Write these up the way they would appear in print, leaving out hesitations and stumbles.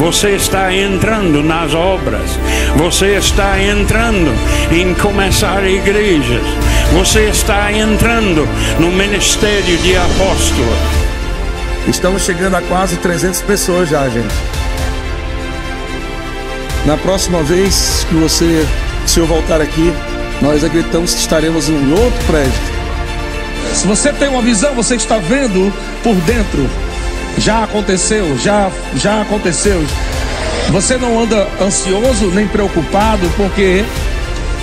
Você está entrando nas obras. Você está entrando em começar igrejas. Você está entrando no ministério de apóstolo. Estamos chegando a quase 300 pessoas já, gente. Na próxima vez que o senhor voltar aqui, nós acreditamos que estaremos em outro prédio. Se você tem uma visão, você está vendo por dentro. Já aconteceu, já aconteceu. Você não anda ansioso nem preocupado, porque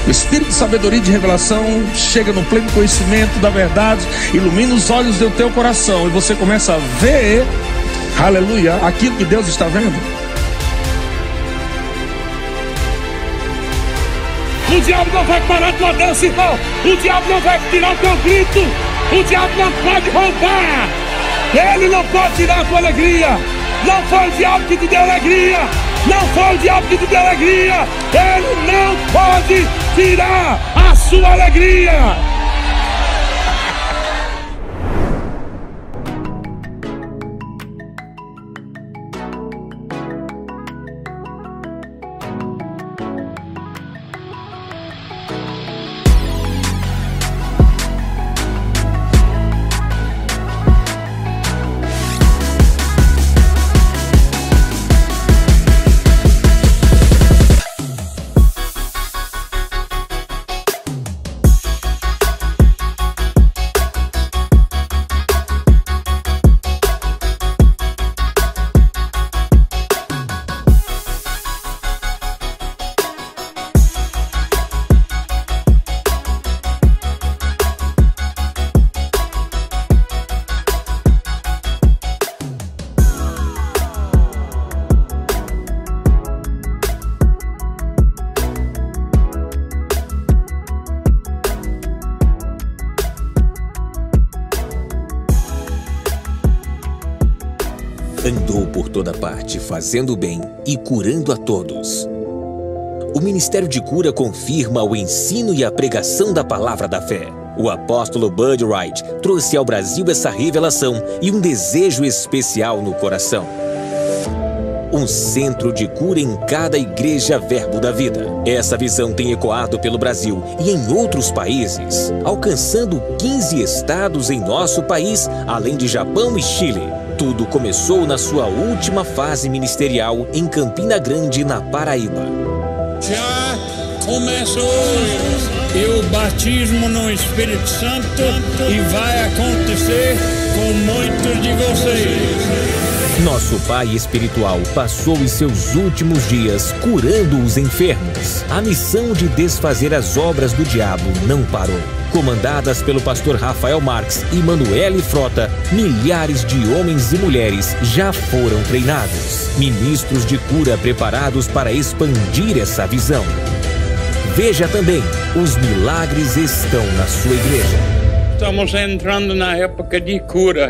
o Espírito de sabedoria e de revelação chega no pleno conhecimento da verdade, ilumina os olhos do teu coração e você começa a ver, aleluia, aquilo que Deus está vendo. O diabo não vai parar tua dança, irmão. O diabo não vai tirar o teu grito. O diabo não pode roubar. Ele não pode tirar a tua alegria. Não foi o diabo que te deu alegria. Não foi o diabo que te deu alegria. Ele não pode tirar a sua alegria. Andou por toda parte, fazendo bem e curando a todos. O Ministério de Cura confirma o ensino e a pregação da palavra da fé. O apóstolo Bud Wright trouxe ao Brasil essa revelação e um desejo especial no coração. Um centro de cura em cada igreja Verbo da Vida. Essa visão tem ecoado pelo Brasil e em outros países, alcançando 15 estados em nosso país, além de Japão e Chile. Tudo começou na sua última fase ministerial em Campina Grande, na Paraíba. Já começou e o batismo no Espírito Santo e vai acontecer com muitos de vocês. Nosso pai espiritual passou os seus últimos dias curando os enfermos. A missão de desfazer as obras do diabo não parou. Comandadas pelo pastor Rafael Marques e Manuele Frota, milhares de homens e mulheres já foram treinados. Ministros de cura preparados para expandir essa visão. Veja também, os milagres estão na sua igreja. Estamos entrando na época de cura.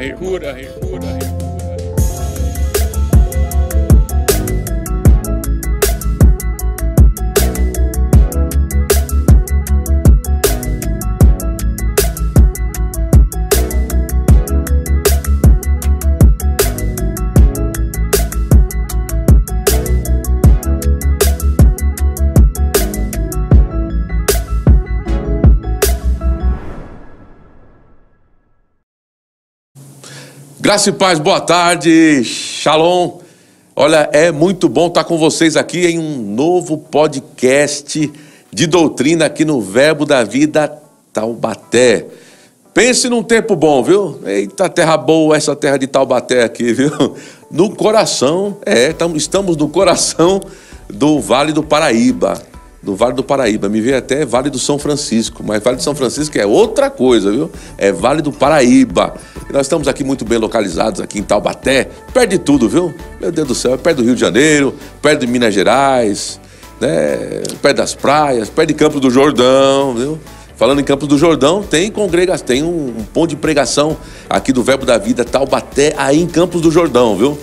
Graça e paz, boa tarde, shalom. Olha, é muito bom estar com vocês aqui em um novo podcast de doutrina aqui no Verbo da Vida Taubaté. Pense num tempo bom, viu? Eita, terra boa essa terra de Taubaté aqui, viu? No coração, estamos no coração do Vale do Paraíba. Do Vale do Paraíba, me veio até Vale do São Francisco, mas Vale do São Francisco é outra coisa, viu? É Vale do Paraíba. E nós estamos aqui muito bem localizados, aqui em Taubaté, perto de tudo, viu? Meu Deus do céu, é perto do Rio de Janeiro, perto de Minas Gerais, né? Perto das praias, perto de Campos do Jordão, viu? Falando em Campos do Jordão, tem um ponto de pregação aqui do Verbo da Vida Taubaté, aí em Campos do Jordão, viu?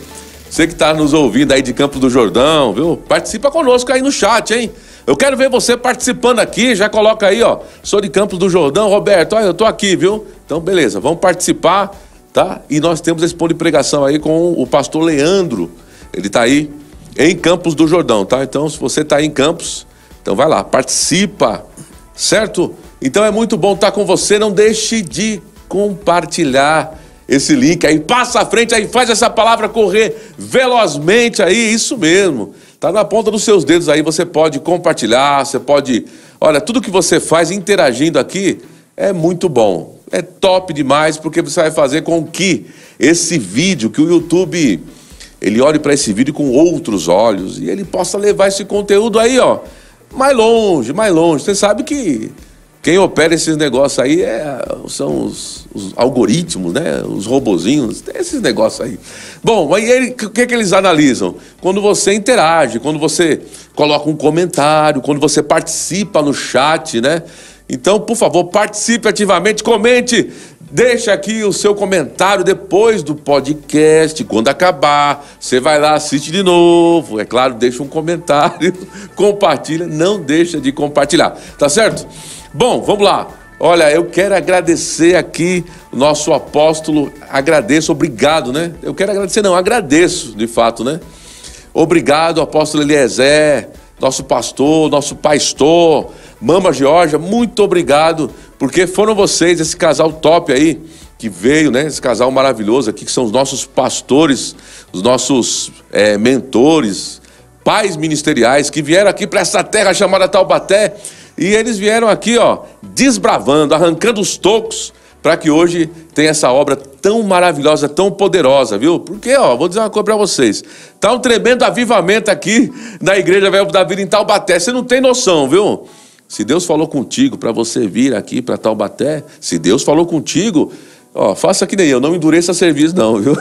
Você que está nos ouvindo aí de Campos do Jordão, viu? Participa conosco aí no chat, hein? Eu quero ver você participando aqui, já coloca aí, ó. Sou de Campos do Jordão, Roberto, olha, eu tô aqui, viu? Então, beleza, vamos participar, tá? E nós temos esse ponto de pregação aí com o pastor Leandro. Ele tá aí, em Campos do Jordão, tá? Então, se você está em Campos, então vai lá, participa, certo? Então é muito bom estar com você, não deixe de compartilhar esse link aí, passa à frente aí, faz essa palavra correr velozmente aí, isso mesmo. Tá na ponta dos seus dedos aí, você pode compartilhar, você pode... Olha, tudo que você faz interagindo aqui é muito bom. É top demais, porque você vai fazer com que esse vídeo, que o YouTube, ele olhe para esse vídeo com outros olhos e ele possa levar esse conteúdo aí, ó, mais longe, mais longe. Você sabe que quem opera esses negócios aí são os algoritmos, né? Os robozinhos, esses negócios aí. Bom, aí o que eles analisam? Quando você interage, quando você coloca um comentário, quando você participa no chat, né? Então, por favor, participe ativamente, comente, deixa aqui o seu comentário depois do podcast. Quando acabar, você vai lá, assiste de novo. É claro, deixa um comentário, compartilha, não deixa de compartilhar, tá certo? Bom, vamos lá. Olha, eu quero agradecer aqui o nosso apóstolo, agradeço, obrigado, né? Eu quero agradecer, não, agradeço, de fato, né? Obrigado, apóstolo Eliezer, nosso pastor, nosso pastor, Mama Georgia, muito obrigado, porque foram vocês, esse casal top aí, que veio, né? Esse casal maravilhoso aqui, que são os nossos pastores, os nossos mentores, pais ministeriais, que vieram aqui para essa terra chamada Taubaté. E eles vieram aqui, ó, desbravando, arrancando os tocos, para que hoje tenha essa obra tão maravilhosa, tão poderosa, viu? Porque, ó, vou dizer uma coisa para vocês. Tá um tremendo avivamento aqui na Igreja Verbo da Vida em Taubaté. Você não tem noção, viu? Se Deus falou contigo para você vir aqui para Taubaté, se Deus falou contigo, ó, faça que nem eu, não endureça serviço não, viu?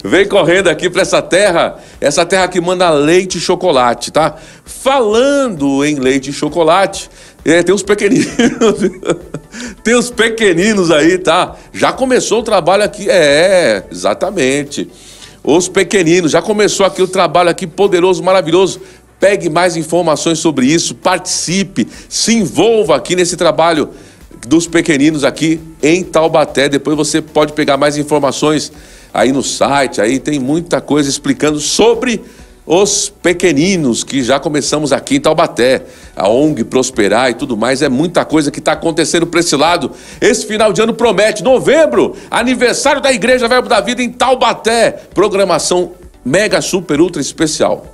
Vem correndo aqui para essa terra que manda leite e chocolate, tá? Falando em leite e chocolate, tem os pequeninos, tem os pequeninos aí, tá? Já começou o trabalho aqui, exatamente. Os pequeninos, já começou aqui o trabalho aqui poderoso, maravilhoso. Pegue mais informações sobre isso, participe, se envolva aqui nesse trabalho dos pequeninos aqui em Taubaté. Depois você pode pegar mais informações aí no site, aí tem muita coisa explicando sobre os pequeninos que já começamos aqui em Taubaté, a ONG Prosperar e tudo mais. É muita coisa que está acontecendo para esse lado. Esse final de ano promete, novembro, aniversário da Igreja Verbo da Vida em Taubaté, programação mega, super, ultra especial.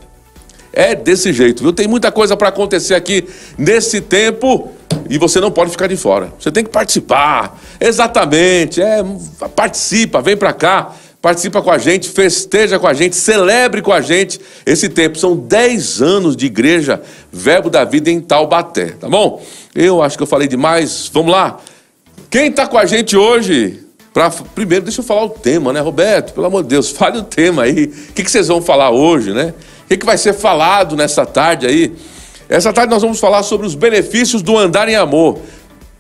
É desse jeito, viu? Tem muita coisa para acontecer aqui nesse tempo e você não pode ficar de fora. Você tem que participar, exatamente, participa, vem para cá, participa com a gente, festeja com a gente, celebre com a gente esse tempo. São 10 anos de Igreja Verbo da Vida em Taubaté, tá bom? Eu acho que eu falei demais, vamos lá. Quem está com a gente hoje? Primeiro, deixa eu falar o tema, né, Roberto? Pelo amor de Deus, fale o tema aí. O que vocês vão falar hoje, né? O que vai ser falado nessa tarde aí? Essa tarde nós vamos falar sobre os benefícios do andar em amor.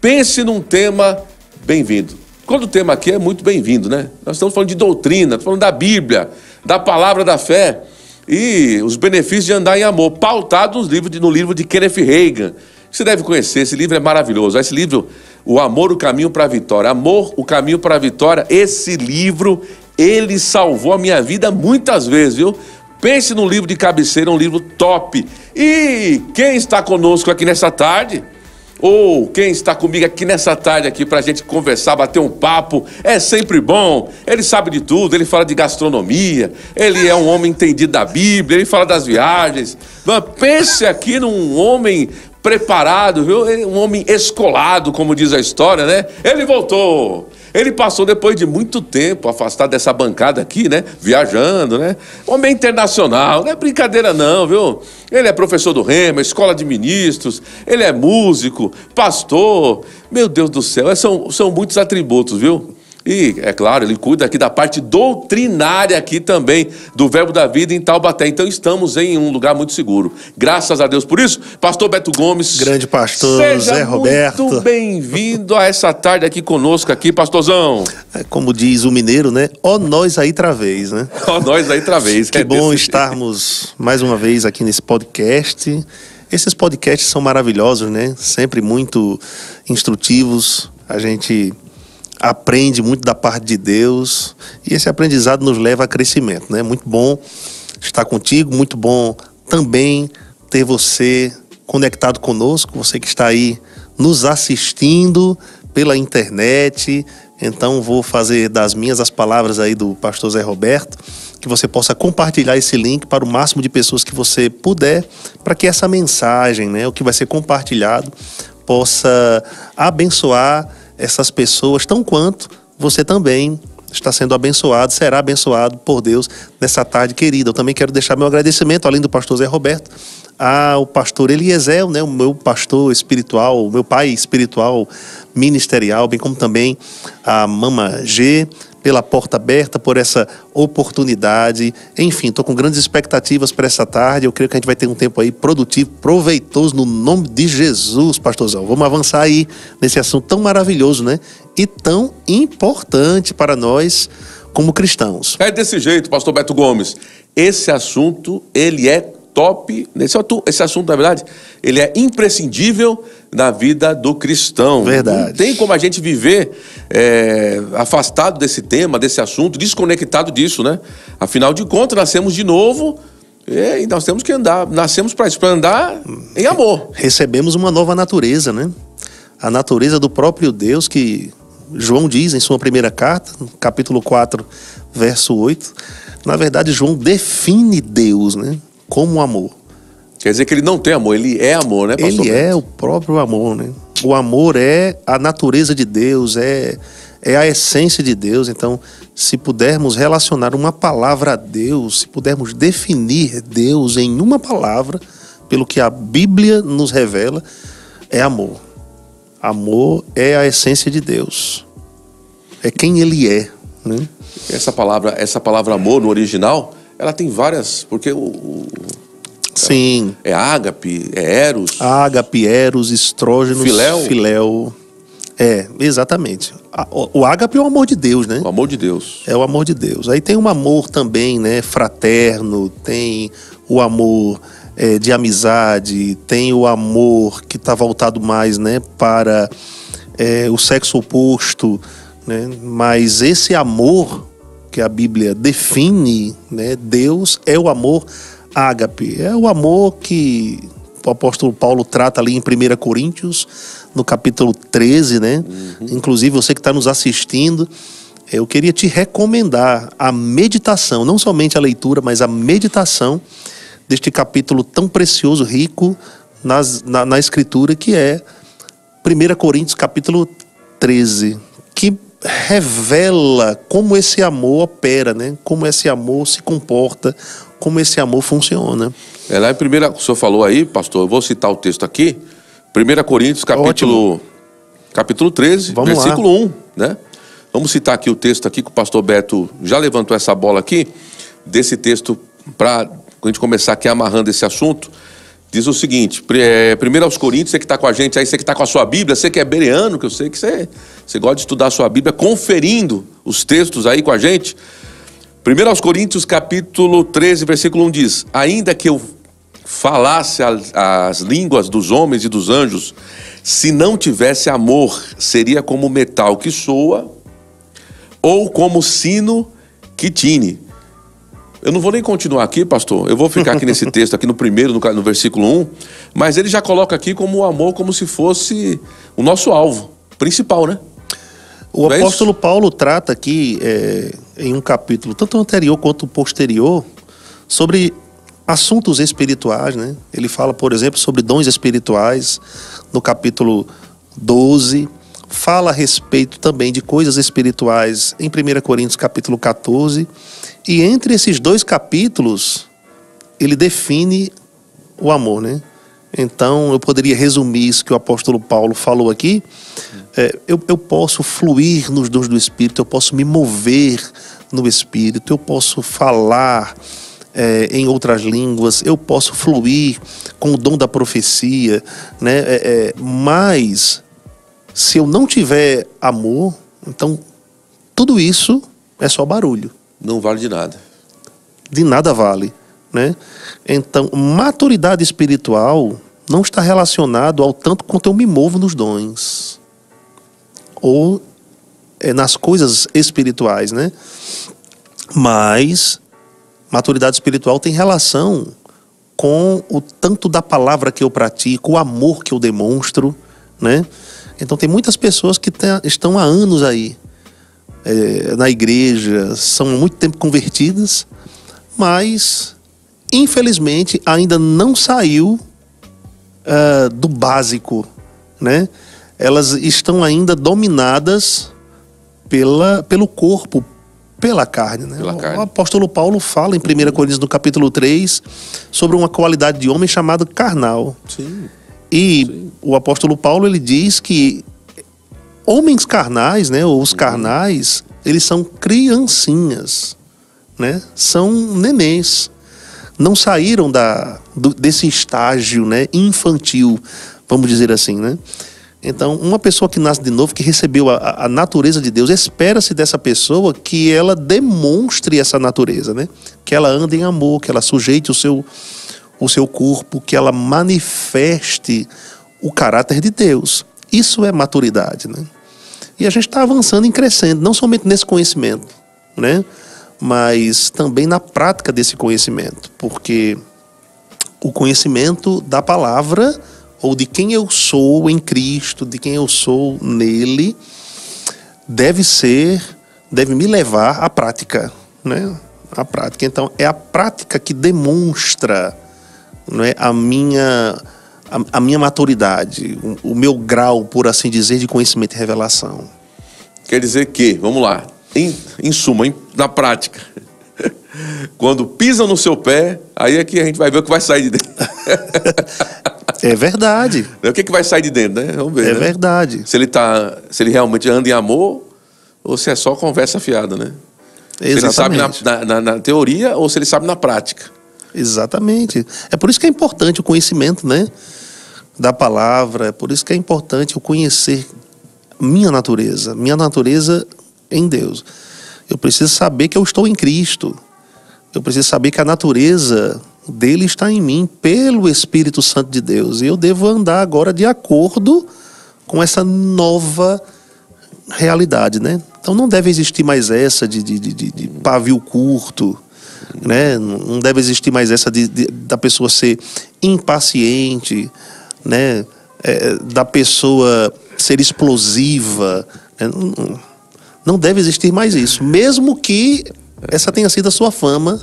Pense num tema bem-vindo. Quando o tema aqui é muito bem-vindo, né? Nós estamos falando de doutrina, estamos falando da Bíblia, da palavra da fé e os benefícios de andar em amor, pautado no livro de Kenneth Hagin. Você deve conhecer, esse livro é maravilhoso. Esse livro, O Amor, o Caminho para a Vitória. Amor, o Caminho para a Vitória. Esse livro, ele salvou a minha vida muitas vezes, viu? Pense num livro de cabeceira, um livro top. E quem está conosco aqui nessa tarde, ou quem está comigo aqui nessa tarde aqui para a gente conversar, bater um papo, é sempre bom. Ele sabe de tudo, ele fala de gastronomia, ele é um homem entendido da Bíblia, ele fala das viagens. Pense aqui num homem preparado, viu? Um homem escolado, como diz a história, né? Ele voltou. Ele passou depois de muito tempo afastado dessa bancada aqui, né? Viajando, né? Homem internacional, não é brincadeira não, viu? Ele é professor do Rema, escola de ministros, ele é músico, pastor. Meu Deus do céu, são muitos atributos, viu? E, é claro, ele cuida aqui da parte doutrinária aqui também do Verbo da Vida em Taubaté. Então estamos em um lugar muito seguro. Graças a Deus por isso. Pastor Beto Gomes. Grande pastor Zé Roberto. Muito bem-vindo a essa tarde aqui conosco aqui, pastorzão. Como diz o mineiro, né? Ó nós aí outra vez, né? Ó nós aí outra vez. Que bom estarmos mais uma vez aqui nesse podcast. Esses podcasts são maravilhosos, né? Sempre muito instrutivos. A gente aprende muito da parte de Deus e esse aprendizado nos leva a crescimento, né? Muito bom estar contigo, muito bom também ter você conectado conosco, você que está aí nos assistindo pela internet. Então vou fazer das minhas as palavras aí do pastor Zé Roberto, que você possa compartilhar esse link para o máximo de pessoas que você puder, para que essa mensagem, né, o que vai ser compartilhado, possa abençoar essas pessoas, tão quanto você também está sendo abençoado, será abençoado por Deus nessa tarde querida. Eu também quero deixar meu agradecimento, além do pastor Zé Roberto, ao pastor Eliezer, né, o meu pastor espiritual, o meu pai espiritual ministerial, bem como também a Mama G, pela porta aberta, por essa oportunidade. Enfim, estou com grandes expectativas para essa tarde. Eu creio que a gente vai ter um tempo aí produtivo, proveitoso, no nome de Jesus, pastorzão. Vamos avançar aí nesse assunto tão maravilhoso, né? E tão importante para nós como cristãos. É desse jeito, pastor Beto Gomes. Esse assunto, ele é top. Esse assunto, na verdade, ele é imprescindível na vida do cristão. Verdade. Não tem como a gente viver afastado desse tema, desse assunto, desconectado disso, né? Afinal de contas, nascemos de novo e nós temos que andar. Nascemos para isso, para andar em amor. Recebemos uma nova natureza, né? A natureza do próprio Deus, que João diz em sua primeira carta, capítulo 4, verso 8. Na verdade, João define Deus, né, como amor. Quer dizer que ele não tem amor, ele é amor, né, pastor? Ele é o próprio amor, né? O amor é a natureza de Deus, é a essência de Deus. Então, se pudermos relacionar uma palavra a Deus, se pudermos definir Deus em uma palavra, pelo que a Bíblia nos revela, é amor. Amor é a essência de Deus. É quem Ele é, né? Essa palavra amor no original, ela tem várias, porque Sim. É ágape, é eros. Ágape, eros, estrógenos, filéu. Exatamente. O ágape é o amor de Deus, né? O amor de Deus. É o amor de Deus. Aí tem um amor também, né, fraterno, tem o amor de amizade, tem o amor que está voltado mais, né, para o sexo oposto, né? Mas esse amor que a Bíblia define, né, Deus é o amor ágape, é o amor que o apóstolo Paulo trata ali em 1 Coríntios, no capítulo 13, né? Inclusive, você que está nos assistindo, eu queria te recomendar a meditação, não somente a leitura, mas a meditação deste capítulo tão precioso, rico na Escritura, que é 1 Coríntios capítulo 13, que revela como esse amor opera, né? Como esse amor se comporta, como esse amor funciona. Lá em primeira, o senhor falou aí, pastor, eu vou citar o texto aqui, 1 Coríntios capítulo 13, Vamos versículo lá. 1, né? Vamos citar aqui o texto aqui, que o pastor Beto já levantou essa bola aqui, desse texto, para a gente começar aqui amarrando esse assunto. Diz o seguinte, 1 aos Coríntios, você que está com a gente aí, você que está com a sua Bíblia, você que é bereano, que eu sei que você gosta de estudar a sua Bíblia, conferindo os textos aí com a gente. 1 aos Coríntios, capítulo 13, versículo 1 diz: ainda que eu falasse as línguas dos homens e dos anjos, se não tivesse amor, seria como metal que soa, ou como sino que tine. Eu não vou nem continuar aqui, pastor. Eu vou ficar aqui nesse texto, aqui no versículo 1, mas ele já coloca aqui como o amor, como se fosse o nosso alvo principal, né? O apóstolo Paulo trata aqui, em um capítulo, tanto anterior quanto posterior, sobre assuntos espirituais, né? Ele fala, por exemplo, sobre dons espirituais, no capítulo 12, fala a respeito também de coisas espirituais em 1 Coríntios capítulo 14, e entre esses dois capítulos, ele define o amor, né? Então, eu poderia resumir isso que o apóstolo Paulo falou aqui. Eu posso fluir nos dons do Espírito, eu posso me mover no Espírito, eu posso falar em outras línguas, eu posso fluir com o dom da profecia, né? Mas, se eu não tiver amor, então tudo isso é só barulho. Não vale de nada. De nada vale, né? Então, maturidade espiritual não está relacionado ao tanto quanto eu me movo nos dons ou nas coisas espirituais, né? Mas Maturidade espiritual tem relação com o tanto da palavra que eu pratico, o amor que eu demonstro, né? Então tem muitas pessoas que estão há anos aí na igreja, são há muito tempo convertidas, mas infelizmente ainda não saiu do básico, né? Elas estão ainda dominadas pelo corpo, pela carne, né? O apóstolo Paulo fala em 1 Coríntios, no capítulo 3, sobre uma qualidade de homem chamada carnal. Sim. E o apóstolo Paulo, ele diz que homens carnais, né, ou os carnais, eles são criancinhas, né? São nenês. Não saíram desse estágio, né, infantil, vamos dizer assim, né? Então, uma pessoa que nasce de novo, que recebeu a natureza de Deus, espera-se dessa pessoa que ela demonstre essa natureza, né? Que ela ande em amor, que ela sujeite o seu corpo, que ela manifeste o caráter de Deus. Isso é maturidade, né? E a gente está avançando e crescendo, não somente nesse conhecimento, né? Mas também na prática desse conhecimento, porque o conhecimento da palavra, ou de quem eu sou em Cristo, de quem eu sou nele, deve me levar à prática, né? A prática. Então, é a prática que demonstra, né, a minha maturidade, o meu grau, por assim dizer, de conhecimento e revelação. Quer dizer que, vamos lá, em suma, na prática, quando pisam no seu pé, aí é que a gente vai ver o que vai sair de dentro. É verdade. O que vai sair de dentro, né? Vamos ver. É, né? Verdade. Se ele realmente anda em amor, ou se é só conversa fiada, né? Exatamente. Se ele sabe na teoria, ou se ele sabe na prática. Exatamente. É por isso que é importante o conhecimento, né, da palavra. É por isso que é importante eu conhecer minha natureza em Deus. Eu preciso saber que eu estou em Cristo. Eu preciso saber que a natureza dele está em mim pelo Espírito Santo de Deus. E eu devo andar agora de acordo com essa nova realidade, né? Então não deve existir mais essa de pavio curto, né? Não deve existir mais essa da pessoa ser impaciente, né? Da pessoa ser explosiva, né? Não deve existir mais isso, mesmo que essa tenha sido a sua fama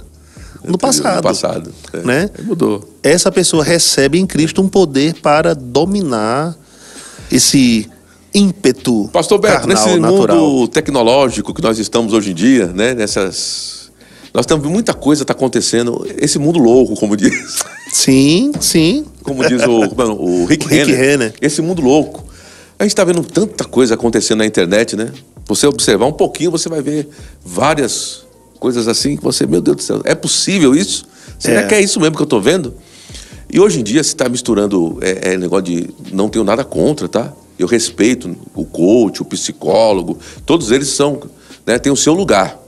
no passado, né? Mudou. Essa pessoa recebe em Cristo um poder para dominar esse ímpeto. Pastor Beto, carnal, nesse natural. mundo tecnológico que nós estamos hoje em dia, né? Nós temos muita coisa está acontecendo. Esse mundo louco, como diz. Sim. Como diz o Rick Renner. Esse mundo louco. A gente está vendo tanta coisa acontecendo na internet, né? Você observar um pouquinho, você vai ver várias coisas assim que você, meu Deus do céu, é possível isso? Será que é isso mesmo que eu estou vendo? E hoje em dia se está misturando negócio de... Não tenho nada contra, tá? Eu respeito o coach, o psicólogo, todos eles são, né, tem o seu lugar.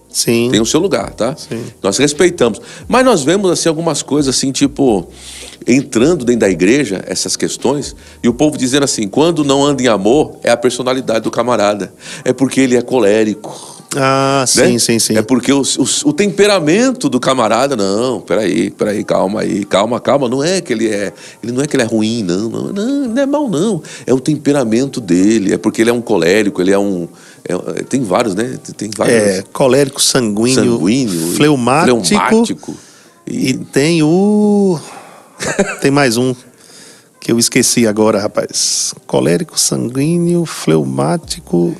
Sim. Tem o seu lugar, tá? Sim. Nós respeitamos. Mas nós vemos assim algumas coisas assim, tipo, entrando dentro da igreja, essas questões, e o povo dizendo assim, quando não anda em amor, é a personalidade do camarada. É porque ele é colérico. Ah, né? sim. É porque o temperamento do camarada, não, peraí, calma aí, calma, não é que ele não é que ele é ruim, não é mal não, é o temperamento dele, é porque ele é um colérico, ele é tem vários, né? Tem vários. Colérico, sanguíneo, fleumático e tem tem mais um que eu esqueci agora, rapaz. Colérico, sanguíneo, fleumático.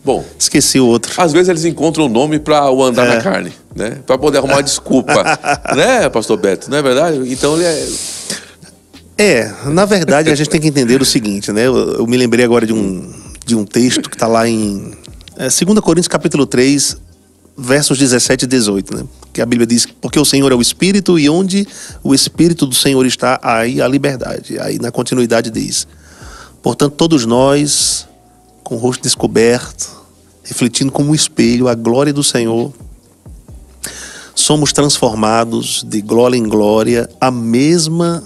Bom, esqueci o outro. Às vezes eles encontram um nome para o andar na carne, né? Para poder arrumar uma desculpa, né, pastor Beto? Não é verdade? Então ele na verdade a gente tem que entender o seguinte, né? Eu me lembrei agora de um texto que está lá em 2 Coríntios capítulo 3, versos 17 e 18, né? Que a Bíblia diz, porque o Senhor é o Espírito e onde o Espírito do Senhor está, aí a liberdade. Aí na continuidade diz, portanto todos nós, com o rosto descoberto, refletindo como um espelho a glória do Senhor, somos transformados de glória em glória à mesma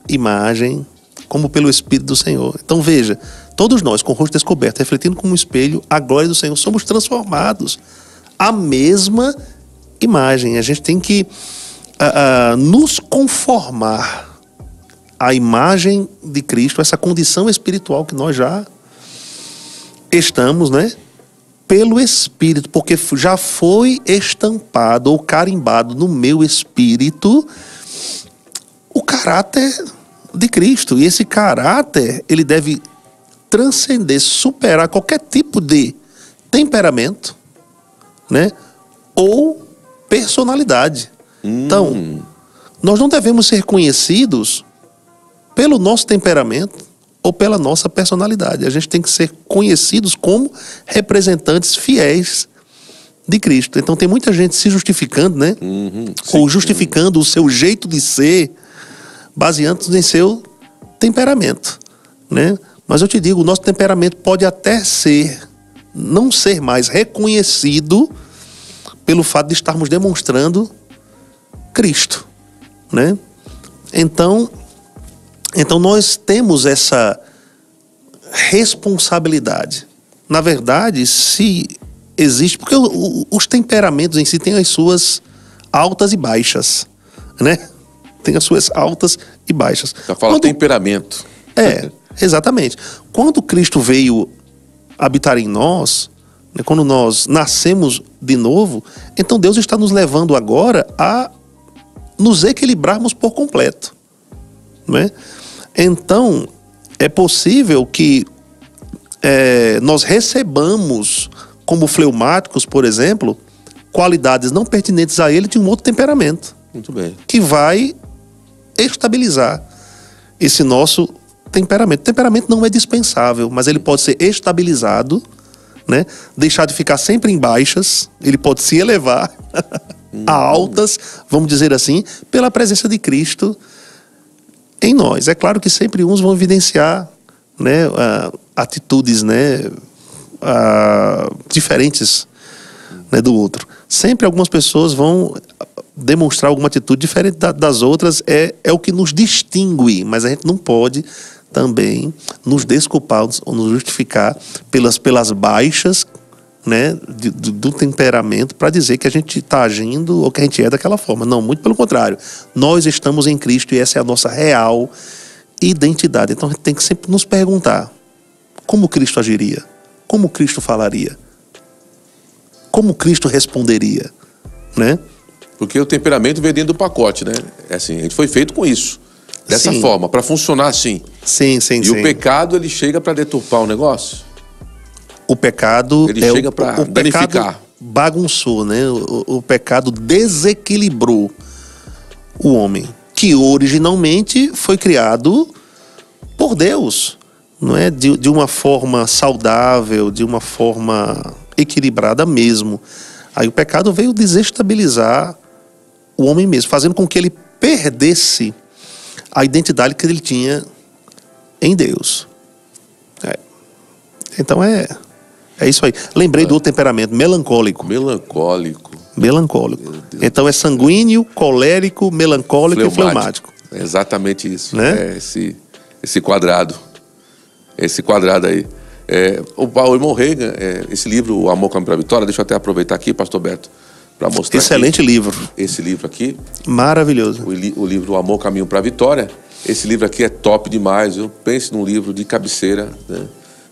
imagem, como pelo Espírito do Senhor. Então veja, todos nós, com o rosto descoberto, refletindo como um espelho a glória do Senhor, somos transformados à mesma imagem. A gente tem que nos conformar à imagem de Cristo, essa condição espiritual que nós já estamos, né? Pelo Espírito, porque já foi estampado ou carimbado no meu espírito o caráter de Cristo. E esse caráter, ele deve transcender, superar qualquer tipo de temperamento, né? Ou personalidade. Então, nós não devemos ser conhecidos pelo nosso temperamento ou pela nossa personalidade. A gente tem que ser conhecidos como representantes fiéis de Cristo. Então tem muita gente se justificando, né? Ou justificando o seu jeito de ser, baseando-se em seu temperamento, né? Mas eu te digo, o nosso temperamento pode até não ser mais reconhecido pelo fato de estarmos demonstrando Cristo, né? Então nós temos essa responsabilidade. Na verdade, se existe... Porque os temperamentos em si têm as suas altas e baixas, né? Tem as suas altas e baixas. Já fala temperamento. Exatamente. Quando Cristo veio habitar em nós, né, quando nós nascemos de novo, então Deus está nos levando agora a nos equilibrarmos por completo, né? Então, é possível que nós recebamos, como fleumáticos, por exemplo, qualidades não pertinentes a ele de um outro temperamento. Muito bem. Que vai estabilizar esse nosso temperamento. O temperamento não é dispensável, mas ele pode ser estabilizado, né? Deixar de ficar sempre em baixas, ele pode se elevar a altas, vamos dizer assim, pela presença de Cristo em nós. É claro que sempre uns vão evidenciar, né, atitudes, né, diferentes, né, do outro. Sempre algumas pessoas vão demonstrar alguma atitude diferente das outras, é o que nos distingue, mas a gente não pode também nos desculpar ou nos justificar pelas baixas, né, do temperamento para dizer que a gente está agindo ou que a gente é daquela forma. Não, muito pelo contrário. Nós estamos em Cristo e essa é a nossa real identidade. Então a gente tem que sempre nos perguntar: como Cristo agiria? Como Cristo falaria? Como Cristo responderia? Né? Porque o temperamento vem dentro do pacote, né? É assim, a gente foi feito com isso. Dessa forma, para funcionar assim. Sim. E o pecado, ele chega para deturpar o negócio? O pecado... Ele chega para danificar. Bagunçou, né? O pecado desequilibrou o homem, que originalmente foi criado por Deus, não é? De uma forma saudável, de uma forma equilibrada mesmo. Aí o pecado veio desestabilizar o homem mesmo, fazendo com que ele perdesse a identidade que ele tinha em Deus. Então é isso aí. Lembrei do outro temperamento, melancólico. Melancólico. Então é sanguíneo, colérico, melancólico e fleumático. É exatamente isso. Né? Esse quadrado. Esse quadrado aí. O irmão Reagan, esse livro, O Amor Caminho para a Vitória, deixa eu até aproveitar aqui, pastor Beto, para mostrar. Excelente livro. Esse livro aqui. Maravilhoso. O livro O Amor Caminho para a Vitória. Esse livro aqui é top demais. Eu penso num livro de cabeceira, né?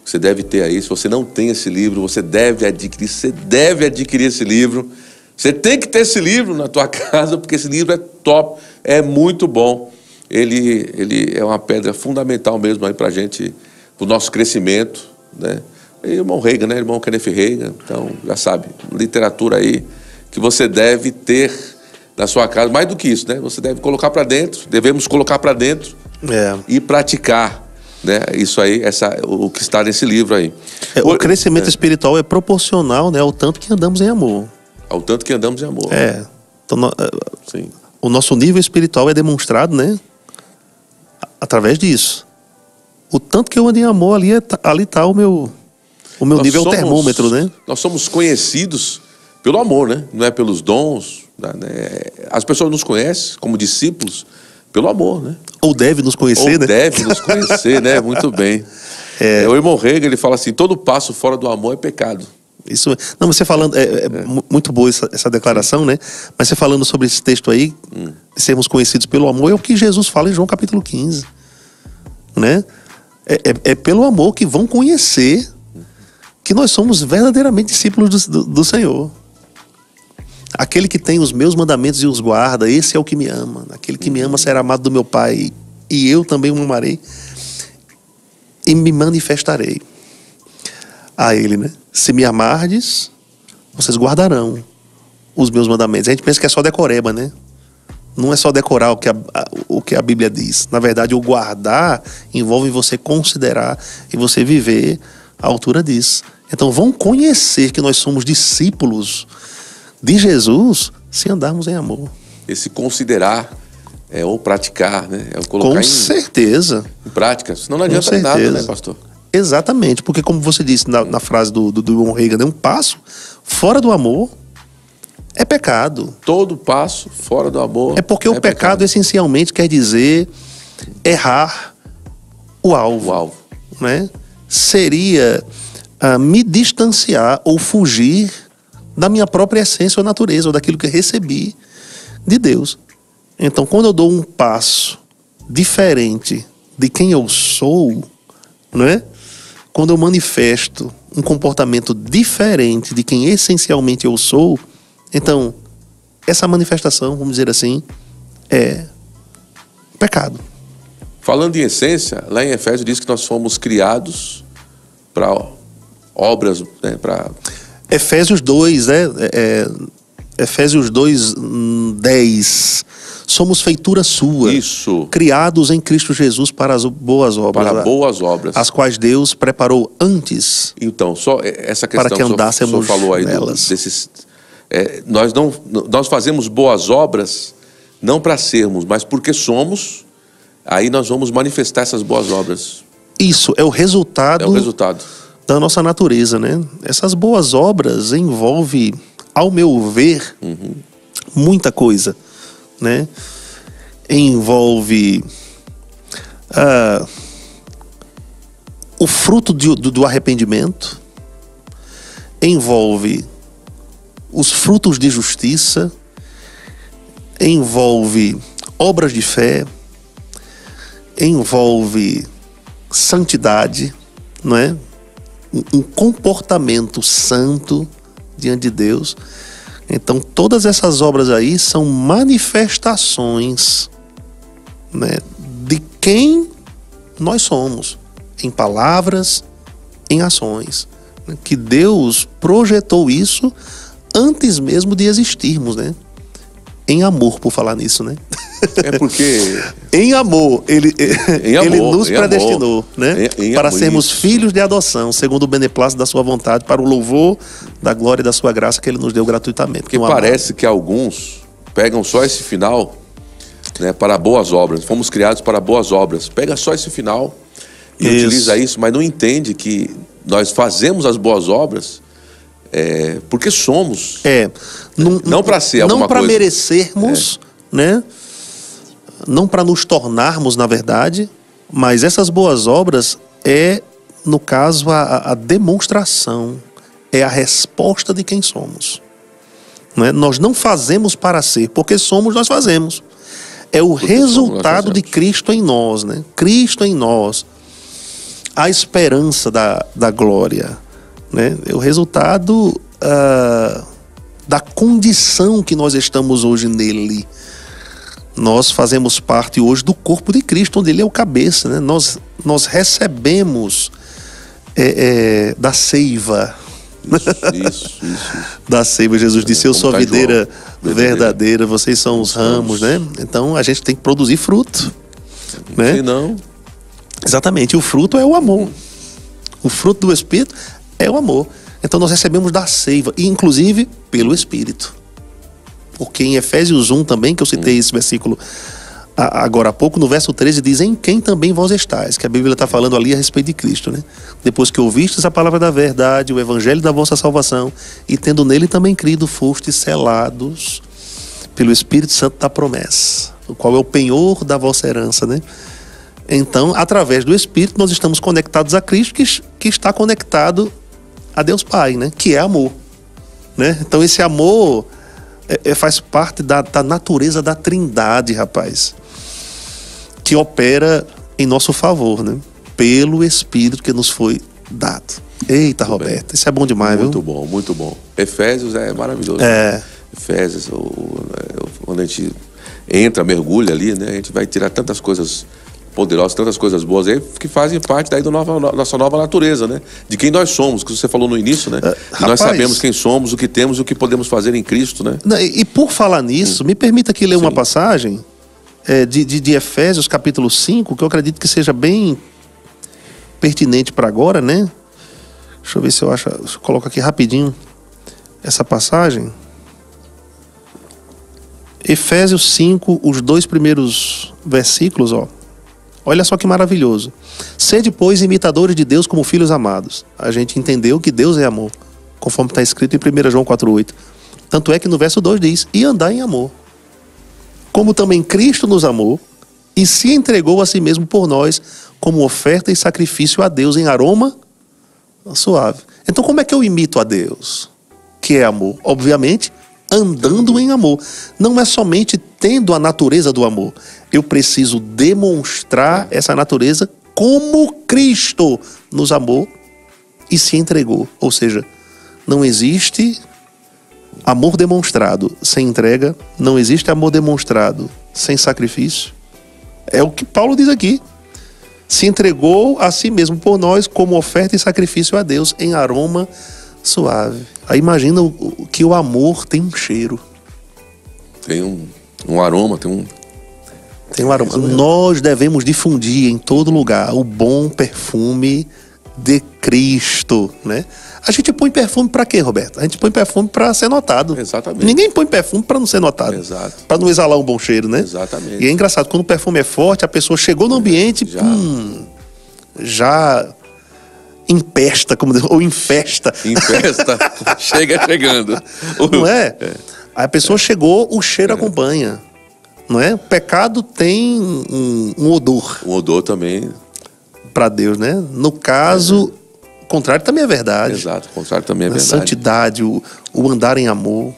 Você deve ter aí. Se você não tem esse livro, você deve adquirir. Você deve adquirir esse livro. Você tem que ter esse livro na tua casa, porque esse livro é top, é muito bom. Ele é uma pedra fundamental mesmo aí pra gente, pro nosso crescimento, né? E irmão Reagan, né? Irmão Kenneth Reagan. Então, já sabe, literatura aí que você deve ter na sua casa. Mais do que isso, né? Você deve colocar para dentro, devemos colocar para dentro e praticar, né? Isso aí, o que está nesse livro aí. O crescimento espiritual é proporcional, né, ao tanto que andamos em amor. Ao tanto que andamos em amor. Então, sim. O nosso nível espiritual é demonstrado, né, através disso. O tanto que eu ando em amor, ali está o meu nível, o termômetro, né? Nós somos conhecidos pelo amor, né? Não é pelos dons, né? As pessoas nos conhecem como discípulos pelo amor, né? Ou deve nos conhecer, né? Deve nos conhecer, né? Muito bem. O irmão Reagan, ele fala assim: todo passo fora do amor é pecado. Isso, não, você falando, muito boa essa declaração, né? Mas você falando sobre esse texto aí, de sermos conhecidos pelo amor, é o que Jesus fala em João capítulo 15, né? É pelo amor que vão conhecer que nós somos verdadeiramente discípulos do Senhor. Aquele que tem os meus mandamentos e os guarda, esse é o que me ama. Aquele que me ama será amado do meu Pai, e eu também o amarei e me manifestarei a ele, né? Se me amardes, vocês guardarão os meus mandamentos. A gente pensa que é só decoreba, né? Não é só decorar o que a Bíblia diz. Na verdade, o guardar envolve você considerar e você viver à altura disso. Então, vão conhecer que nós somos discípulos de Jesus se andarmos em amor. Esse considerar é o praticar, né? É o colocar Com certeza. Em prática. Senão não adianta nada, né, pastor? Exatamente, porque como você disse na frase do John Reagan, um passo fora do amor é pecado. Todo passo fora do amor é porque o pecado essencialmente quer dizer errar o alvo. Né? Seria me distanciar ou fugir da minha própria essência ou natureza, ou daquilo que eu recebi de Deus. Então, quando eu dou um passo diferente de quem eu sou, não é? Quando eu manifesto um comportamento diferente de quem essencialmente eu sou, então, essa manifestação, vamos dizer assim, é pecado. Falando em essência, lá em Efésios diz que nós fomos criados para obras, né, para... Efésios 2, né? Efésios 2, 10. Somos feitura sua. Isso. Criados em Cristo Jesus para as boas obras. Para boas obras. As quais Deus preparou antes. Então, só essa questão para que andássemos o senhor falou aí nelas. Nós fazemos boas obras não para sermos, mas porque somos, aí nós vamos manifestar essas boas obras. Isso, é o resultado. É o resultado da nossa natureza, né? Essas boas obras envolvem, ao meu ver, muita coisa, né? Envolve o fruto do arrependimento, envolve os frutos de justiça, envolve obras de fé, envolve santidade, não é? Um comportamento santo diante de Deus. Então, todas essas obras aí são manifestações, né, de quem nós somos, em palavras, em ações. Que Deus projetou isso antes mesmo de existirmos, né? Em amor, por falar nisso, né? É porque... Em amor, ele nos predestinou, né? Para sermos filhos de adoção, segundo o beneplácito da sua vontade, para o louvor da glória e da sua graça que ele nos deu gratuitamente. Porque parece que alguns pegam só esse final, né, para boas obras. Fomos criados para boas obras. Pega só esse final e utiliza isso, mas não entende que nós fazemos as boas obras porque somos. Não para ser alguma coisa. Não para merecermos, né? Não para nos tornarmos, na verdade, mas essas boas obras no caso, a demonstração, é a resposta de quem somos. Não é? Nós não fazemos para ser, porque somos, nós fazemos. É o resultado de Cristo em nós, né? Cristo em nós, a esperança da glória, né? É o resultado da condição que nós estamos hoje nele. Nós fazemos parte hoje do corpo de Cristo, onde ele é o cabeça, né? Nós recebemos da seiva. Isso. Da seiva, Jesus disse, eu sou a videira verdadeira, vocês são os ramos, né? Então a gente tem que produzir fruto, né? Se não... Exatamente, o fruto é o amor. O fruto do Espírito é o amor. Então nós recebemos da seiva, e inclusive pelo Espírito. Porque em Efésios 1 também, que eu citei esse versículo agora há pouco, no verso 13 diz, em quem também vós estáis, que a Bíblia está falando ali a respeito de Cristo, né? Depois que ouvistes a palavra da verdade, o evangelho da vossa salvação, e tendo nele também crido, fostes selados pelo Espírito Santo da promessa, o qual é o penhor da vossa herança, né? Então, através do Espírito, nós estamos conectados a Cristo, que está conectado a Deus Pai, né? Que é amor, né? Então esse amor faz parte da natureza da Trindade, rapaz, que opera em nosso favor, né? Pelo Espírito que nos foi dado. Eita, muito Roberto, bem. Isso é bom demais, muito viu? Muito bom, muito bom. Efésios é maravilhoso. Efésios, quando a gente entra, mergulha ali, né? A gente vai tirar tantas coisas poderosas, tantas coisas boas aí, que fazem parte daí da nossa nova natureza, né? De quem nós somos, que você falou no início, né? Nós sabemos quem somos, o que temos e o que podemos fazer em Cristo, né? E por falar nisso, me permita aqui ler uma passagem de Efésios, capítulo 5, que eu acredito que seja bem pertinente para agora, né? Deixa eu ver se eu acho. Eu coloco aqui rapidinho essa passagem. Efésios 5, os 2 primeiros versículos, ó. Olha só que maravilhoso. Sede, pois, imitadores de Deus como filhos amados. A gente entendeu que Deus é amor, conforme está escrito em 1 João 4,8. Tanto é que no verso 2 diz, e andar em amor. Como também Cristo nos amou e se entregou a si mesmo por nós como oferta e sacrifício a Deus em aroma suave. Então como é que eu imito a Deus, que é amor? Obviamente, andando em amor. Não é somente tendo a natureza do amor. Eu preciso demonstrar essa natureza como Cristo nos amou e se entregou. Ou seja, não existe amor demonstrado sem entrega, não existe amor demonstrado sem sacrifício. É o que Paulo diz aqui. Se entregou a si mesmo por nós como oferta e sacrifício a Deus em aroma suave. Aí imagina que o amor tem um cheiro. Tem um aroma, tem um aroma. Nós devemos difundir em todo lugar o bom perfume de Cristo, né? A gente põe perfume para quê, Roberto? A gente põe perfume para ser notado. Exatamente. Ninguém põe perfume para não ser notado. Exato. Para não exalar um bom cheiro, né? Exatamente. E é engraçado, quando o perfume é forte, a pessoa chegou no ambiente, já empesta, ou infesta. Infesta, chegando. Não é? Aí a pessoa chegou, o cheiro acompanha. Não é? O pecado tem um odor. Um odor também. Para Deus, né? No caso, o contrário também é verdade. Exato, o contrário também é verdade. A santidade, o andar em amor,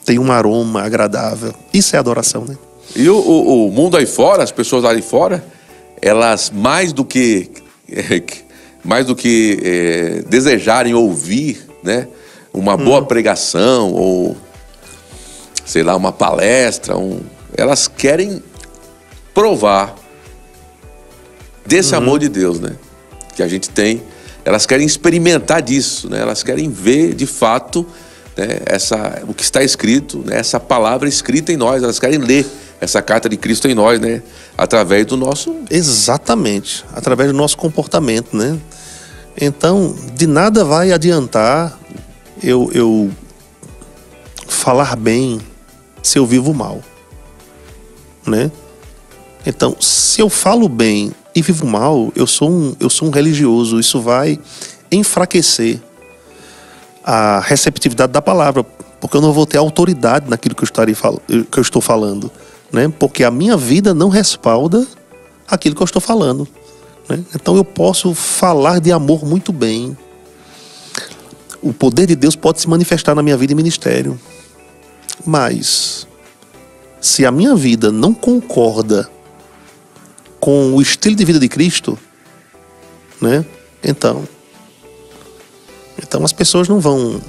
tem um aroma agradável. Isso é adoração, né? E o mundo aí fora, as pessoas lá aí fora, elas mais do que desejarem ouvir, né, uma boa pregação ou, sei lá, uma palestra, elas querem provar desse amor de Deus, né, que a gente tem. Elas querem experimentar disso, né, elas querem ver de fato, né, o que está escrito, né, essa palavra escrita em nós. Elas querem ler essa carta de Cristo em nós, né, através do nosso... Exatamente, através do nosso comportamento, né? Então, de nada vai adiantar eu falar bem se eu vivo mal, né? Então, se eu falo bem e vivo mal, eu sou um religioso. Isso vai enfraquecer a receptividade da palavra, porque eu não vou ter autoridade naquilo que eu estou falando, né? Porque a minha vida não respalda aquilo que eu estou falando, né? Então eu posso falar de amor muito bem. O poder de Deus pode se manifestar na minha vida e ministério. Mas se a minha vida não concorda com o estilo de vida de Cristo, né? Então as pessoas não vão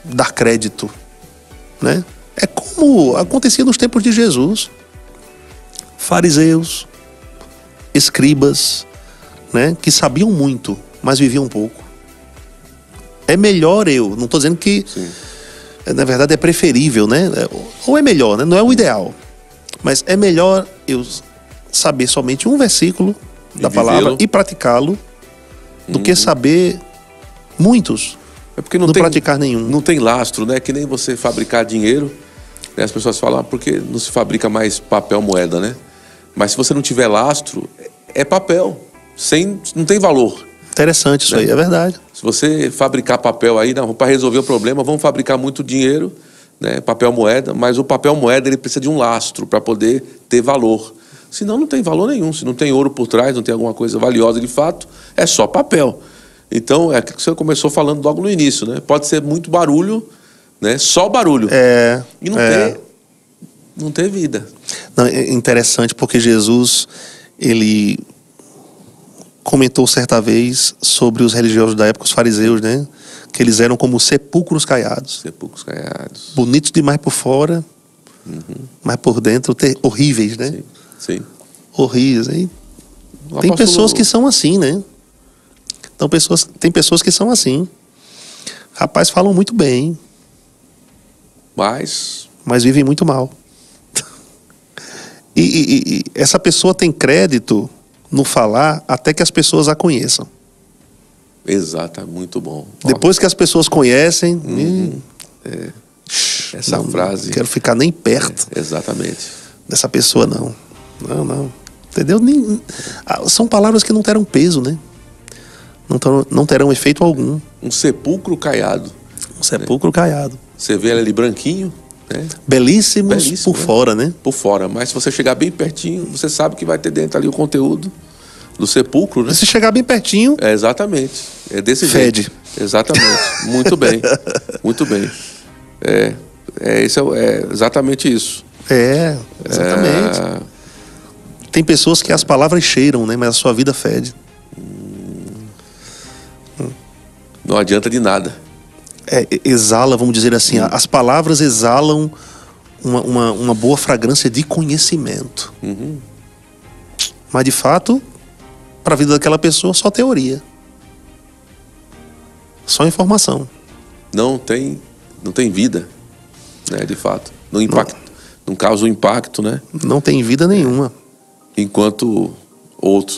dar crédito, né? É como acontecia nos tempos de Jesus. Fariseus, escribas, né, que sabiam muito, mas viviam pouco. É melhor não estou dizendo que, na verdade, é preferível, né? Ou é melhor, né? Não é o ideal. Mas é melhor eu saber somente um versículo da palavra e praticá-lo do que saber muitos. É porque não praticar nenhum. Não tem lastro, né? Que nem você fabricar dinheiro, né? As pessoas falam, porque não se fabrica mais papel moeda, né? Mas se você não tiver lastro, é papel. Não tem valor. Interessante isso, né? Aí, é verdade. Se você fabricar papel aí, para resolver o problema, vamos fabricar muito dinheiro, né? Papel moeda, mas o papel moeda ele precisa de um lastro para poder ter valor. Senão não tem valor nenhum. Se não tem ouro por trás, não tem alguma coisa valiosa de fato, é só papel. Então, é aquilo que você começou falando logo no início, né? Pode ser muito barulho, né? Só barulho. E não ter vida. Não, é interessante porque Jesus, ele comentou certa vez sobre os religiosos da época, os fariseus, né? Que eles eram como sepulcros caiados. Sepulcros caiados. Bonitos demais por fora, mas por dentro horríveis, né? Sim, sim. Horríveis. Hein? Tem pessoas que são assim, né? Então, tem pessoas que são assim. Rapaz, falam muito bem. Mas vivem muito mal. E essa pessoa tem crédito no falar até que as pessoas a conheçam. Exato, muito bom. Depois que as pessoas conhecem... Essa frase... Não quero ficar nem perto. Exatamente. Dessa pessoa, não. Não. Entendeu? São palavras que não terão peso, né? Não terão efeito algum. Um sepulcro caiado. Um sepulcro caiado. Você vê ele ali branquinho, né? Belíssimos por fora, né? Por fora. Mas se você chegar bem pertinho, você sabe que vai ter dentro ali o conteúdo do sepulcro, né? Se chegar bem pertinho... Exatamente. É desse fede. jeito. Exatamente. Muito bem. Muito bem. É exatamente isso. Exatamente. Tem pessoas que as palavras cheiram, né? Mas a sua vida fede. Não adianta de nada. Exala, vamos dizer assim, as palavras exalam uma boa fragrância de conhecimento. Mas de fato, para a vida daquela pessoa, só teoria. Só informação. Não tem vida, né, de fato. Não causa um impacto, né? Não tem vida nenhuma. Enquanto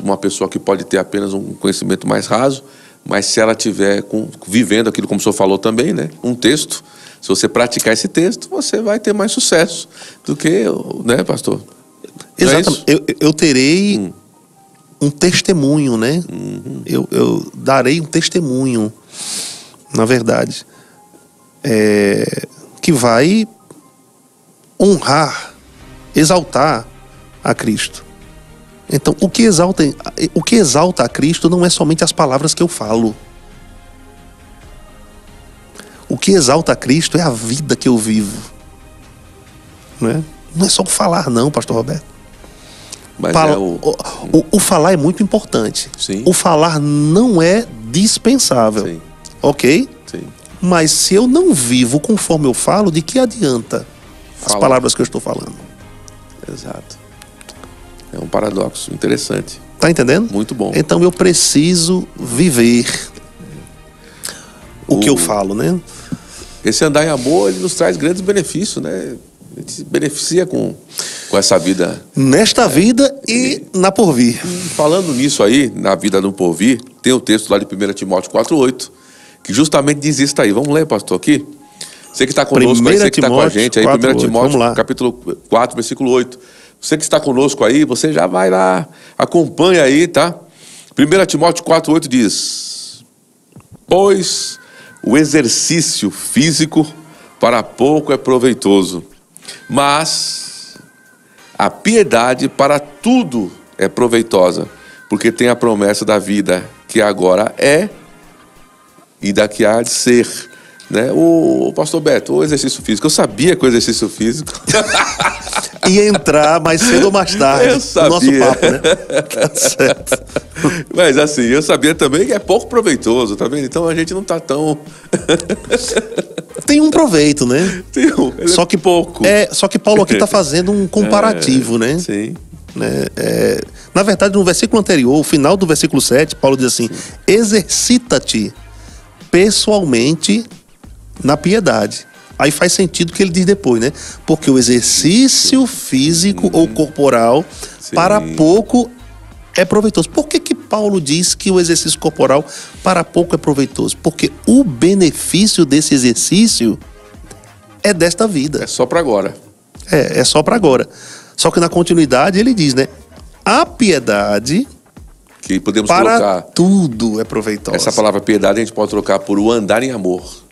uma pessoa que pode ter apenas um conhecimento mais raso, mas se ela estiver vivendo aquilo, como o senhor falou também, né? Um texto, se você praticar esse texto, você vai ter mais sucesso do que, né, pastor? Exatamente. Eu terei um testemunho, né? Eu darei um testemunho, na verdade, que vai honrar, exaltar a Cristo. Então, o que exalta a Cristo não é somente as palavras que eu falo. O que exalta a Cristo é a vida que eu vivo. Não é só o falar, não, pastor Roberto. Mas o falar é muito importante. Sim. O falar não é dispensável. Sim. Ok? Sim. Mas se eu não vivo conforme eu falo, de que adianta as palavras que eu estou falando? Exato. É um paradoxo interessante. Tá entendendo? Muito bom. Então eu preciso viver o que eu falo, né? Esse andar em amor, ele nos traz grandes benefícios, né? A gente se beneficia com essa vida. Nesta vida e na porvir. Falando nisso aí, na vida no porvir, tem o texto lá de 1 Timóteo 4:8, que justamente diz isso aí. Vamos ler, pastor, aqui? Você que está conosco aí, você que está com a gente aí, 1 Timóteo, capítulo 4, versículo 8. Você que está conosco aí, você já vai lá, acompanha aí, tá? 1 Timóteo 4:8 diz: pois o exercício físico para pouco é proveitoso, mas a piedade para tudo é proveitosa, porque tem a promessa da vida que agora é e da que há de ser. Né? O pastor Beto, o exercício físico, eu sabia que o exercício físico ia entrar mais cedo ou mais tarde no nosso papo, né? Tá certo. Mas assim, eu sabia também que é pouco proveitoso, tá vendo? Então a gente não tá tão... Tem um proveito, né? Só que pouco. Só que Paulo aqui tá fazendo um comparativo, né? Sim. Na verdade, no versículo anterior, o final do versículo 7, Paulo diz assim: exercita-te pessoalmente na piedade. Aí faz sentido o que ele diz depois, né? Porque o exercício físico ou corporal para pouco é proveitoso. Por que Paulo diz que o exercício corporal para pouco é proveitoso? Porque o benefício desse exercício é desta vida. É só para agora. É só para agora. Só que na continuidade ele diz, né? A piedade que podemos para trocar, tudo é proveitosa. Essa palavra piedade a gente pode trocar por o andar em amor.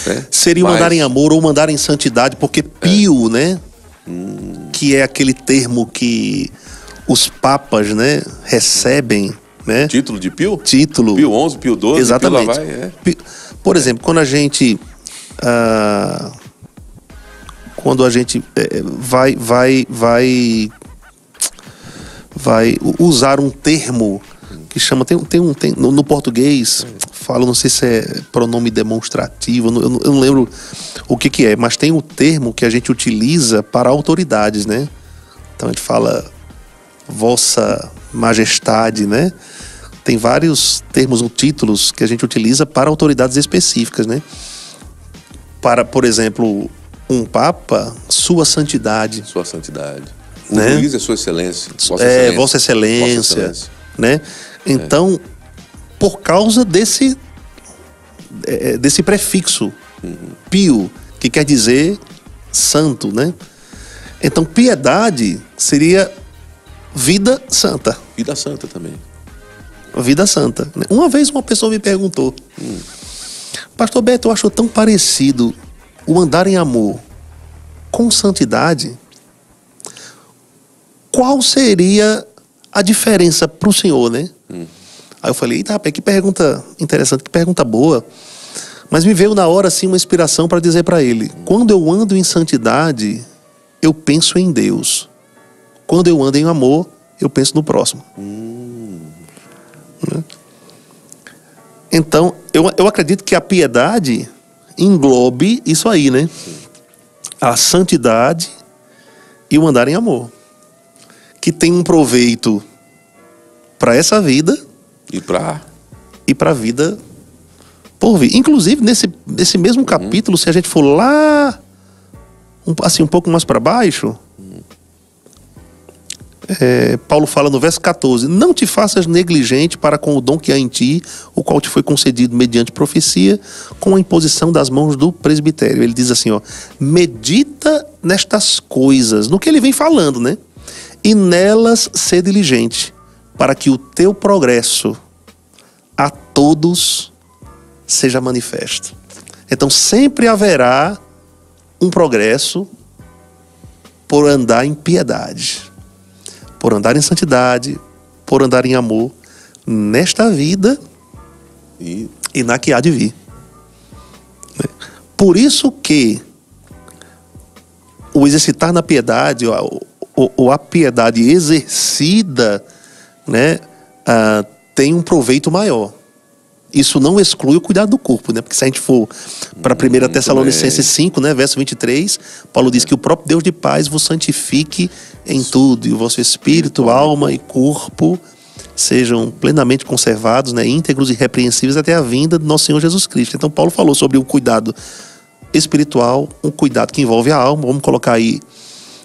Né? Seria um andar em amor ou um andar em santidade, porque pio, né? Que é aquele termo que os papas, né, recebem né? Título de Pio? Título. Pio 11, Pio 12, exatamente. Pio lá vai, Por exemplo, quando a gente vai usar um termo que chama, no português, falo, não sei se é pronome demonstrativo, eu não lembro o que é, mas tem um termo que a gente utiliza para autoridades, né? Então a gente fala Vossa Majestade, né? Tem vários termos ou títulos que a gente utiliza para autoridades específicas, né? Para, por exemplo, um Papa, Sua Santidade. Sua Santidade. O né? Luiz é Sua Excelência. Vossa Excelência. Né? Então, por causa desse prefixo, Pio, que quer dizer santo, né? Então, piedade seria vida santa. Vida santa também. Vida santa. Uma vez uma pessoa me perguntou, Pastor Beto, eu acho tão parecido o andar em amor com santidade. Qual seria a diferença para o senhor, né? Aí eu falei, eita, rapaz, que pergunta interessante, que pergunta boa. Mas me veio na hora, assim, uma inspiração para dizer para ele, quando eu ando em santidade, eu penso em Deus. Quando eu ando em amor, eu penso no próximo. Né? Então, eu acredito que a piedade englobe isso aí, né? A santidade e o andar em amor. Que tem um proveito para essa vida e para a vida por vir. Inclusive, nesse mesmo capítulo, se a gente for lá, um pouco mais para baixo, Paulo fala no verso 14, não te faças negligente para com o dom que há em ti, o qual te foi concedido mediante profecia, com a imposição das mãos do presbitério. Ele diz assim, medita nestas coisas, no que ele vem falando, né? E nelas ser diligente, para que o teu progresso a todos seja manifesto. Então sempre haverá um progresso por andar em piedade, por andar em santidade, por andar em amor, nesta vida e na que há de vir. Por isso que o exercitar na piedade, ou a piedade exercida, né, tem um proveito maior. Isso não exclui o cuidado do corpo, né? Porque se a gente for para 1 Tessalonicenses 5, né, verso 23, Paulo diz que o próprio Deus de paz vos santifique em tudo, e o vosso espírito, alma e corpo sejam plenamente conservados, né, íntegros e irrepreensíveis até a vinda do nosso Senhor Jesus Cristo. Então Paulo falou sobre um cuidado espiritual, um cuidado que envolve a alma, vamos colocar aí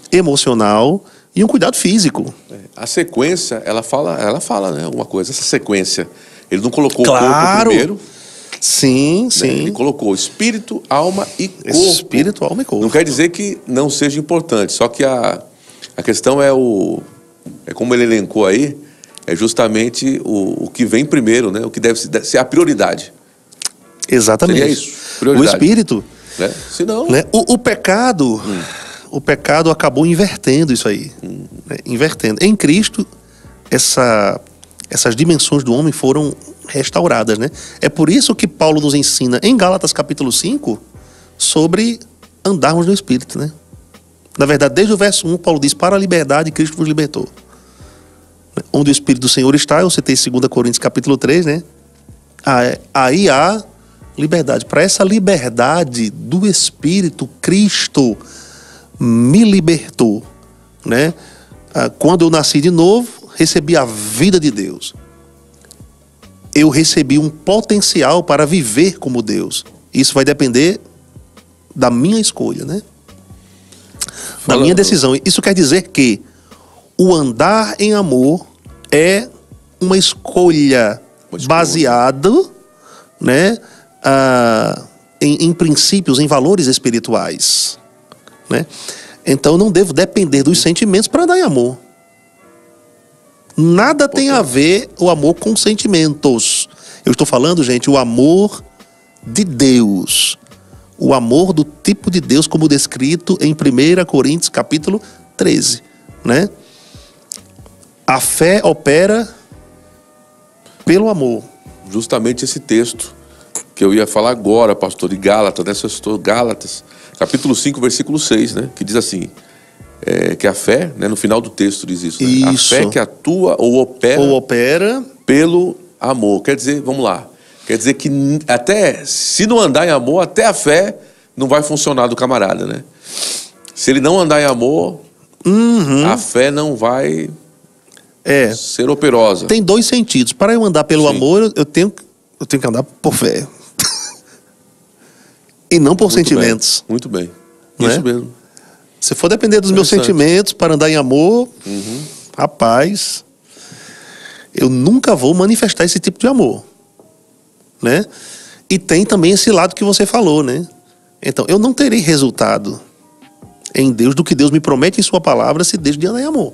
emocional, e um cuidado físico. A sequência, ela fala, né, uma coisa, essa sequência. Ele não colocou o corpo primeiro. Sim, sim. Ele colocou espírito, alma e corpo. Espírito, alma e corpo. Não quer dizer que não seja importante, só que a questão é como ele elencou aí, é justamente o que vem primeiro, né? O que deve ser a prioridade. Exatamente. Seria isso, prioridade. O espírito. Né? Senão... Né? O pecado... O pecado acabou invertendo isso aí. Né? Invertendo. Em Cristo, essas dimensões do homem foram restauradas, né? É por isso que Paulo nos ensina em Gálatas capítulo 5 sobre andarmos no Espírito, né? Na verdade, desde o verso 1, Paulo diz, para a liberdade Cristo vos libertou. Onde o Espírito do Senhor está, eu citei 2 Coríntios capítulo 3, né? Aí há liberdade. Para essa liberdade do Espírito, Cristo me libertou, né? Quando eu nasci de novo, recebi a vida de Deus. Eu recebi um potencial para viver como Deus. Isso vai depender da minha escolha, né? Da minha decisão. Isso quer dizer que o andar em amor é uma escolha baseada, né, em princípios, em valores espirituais, né? Então eu não devo depender dos sentimentos para andar em amor. Nada tem a ver o amor com sentimentos. Eu estou falando, gente, o amor de Deus. O amor do tipo de Deus como descrito em 1 Coríntios capítulo 13, né? A fé opera pelo amor. Justamente esse texto que eu ia falar agora, pastor, de Gálatas, né? Você citou Gálatas, capítulo 5, versículo 6, né? Que diz assim, que a fé, né? No final do texto diz isso, né? Isso. A fé que atua ou opera pelo amor. Quer dizer, vamos lá, quer dizer que até, se não andar em amor, até a fé não vai funcionar do camarada, né? Se ele não andar em amor, a fé não vai ser operosa. Tem dois sentidos. Para eu andar pelo amor, eu tenho que andar por fé. E não por sentimentos. Muito bem. Não Isso é? mesmo. Se for depender dos meus sentimentos para andar em amor, rapaz, eu nunca vou manifestar esse tipo de amor, né? E tem também esse lado que você falou, né? Então, eu não terei resultado em Deus do que Deus me promete em sua palavra se deixo de andar em amor,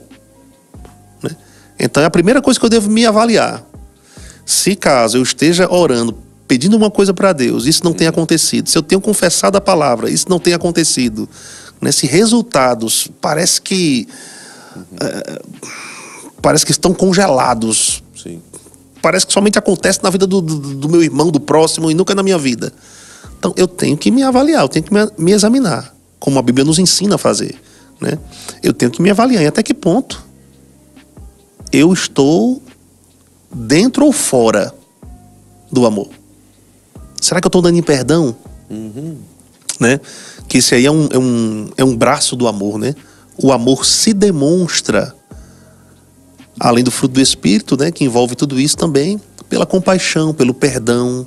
né? Então, é a primeira coisa que eu devo me avaliar. Se caso eu esteja orando, pedindo uma coisa para Deus, isso não tem acontecido. Se eu tenho confessado a palavra, isso não tem acontecido. Se resultados parece que estão congelados. Sim. Parece que somente acontece na vida do meu irmão, do próximo, e nunca na minha vida. Então eu tenho que me avaliar, eu tenho que me examinar, como a Bíblia nos ensina a fazer, né? Eu tenho que me avaliar em até que ponto eu estou dentro ou fora do amor. Será que eu estou dando em perdão? Né? Que esse aí é um braço do amor, né? O amor se demonstra, além do fruto do Espírito, né? Que envolve tudo isso também, pela compaixão, pelo perdão,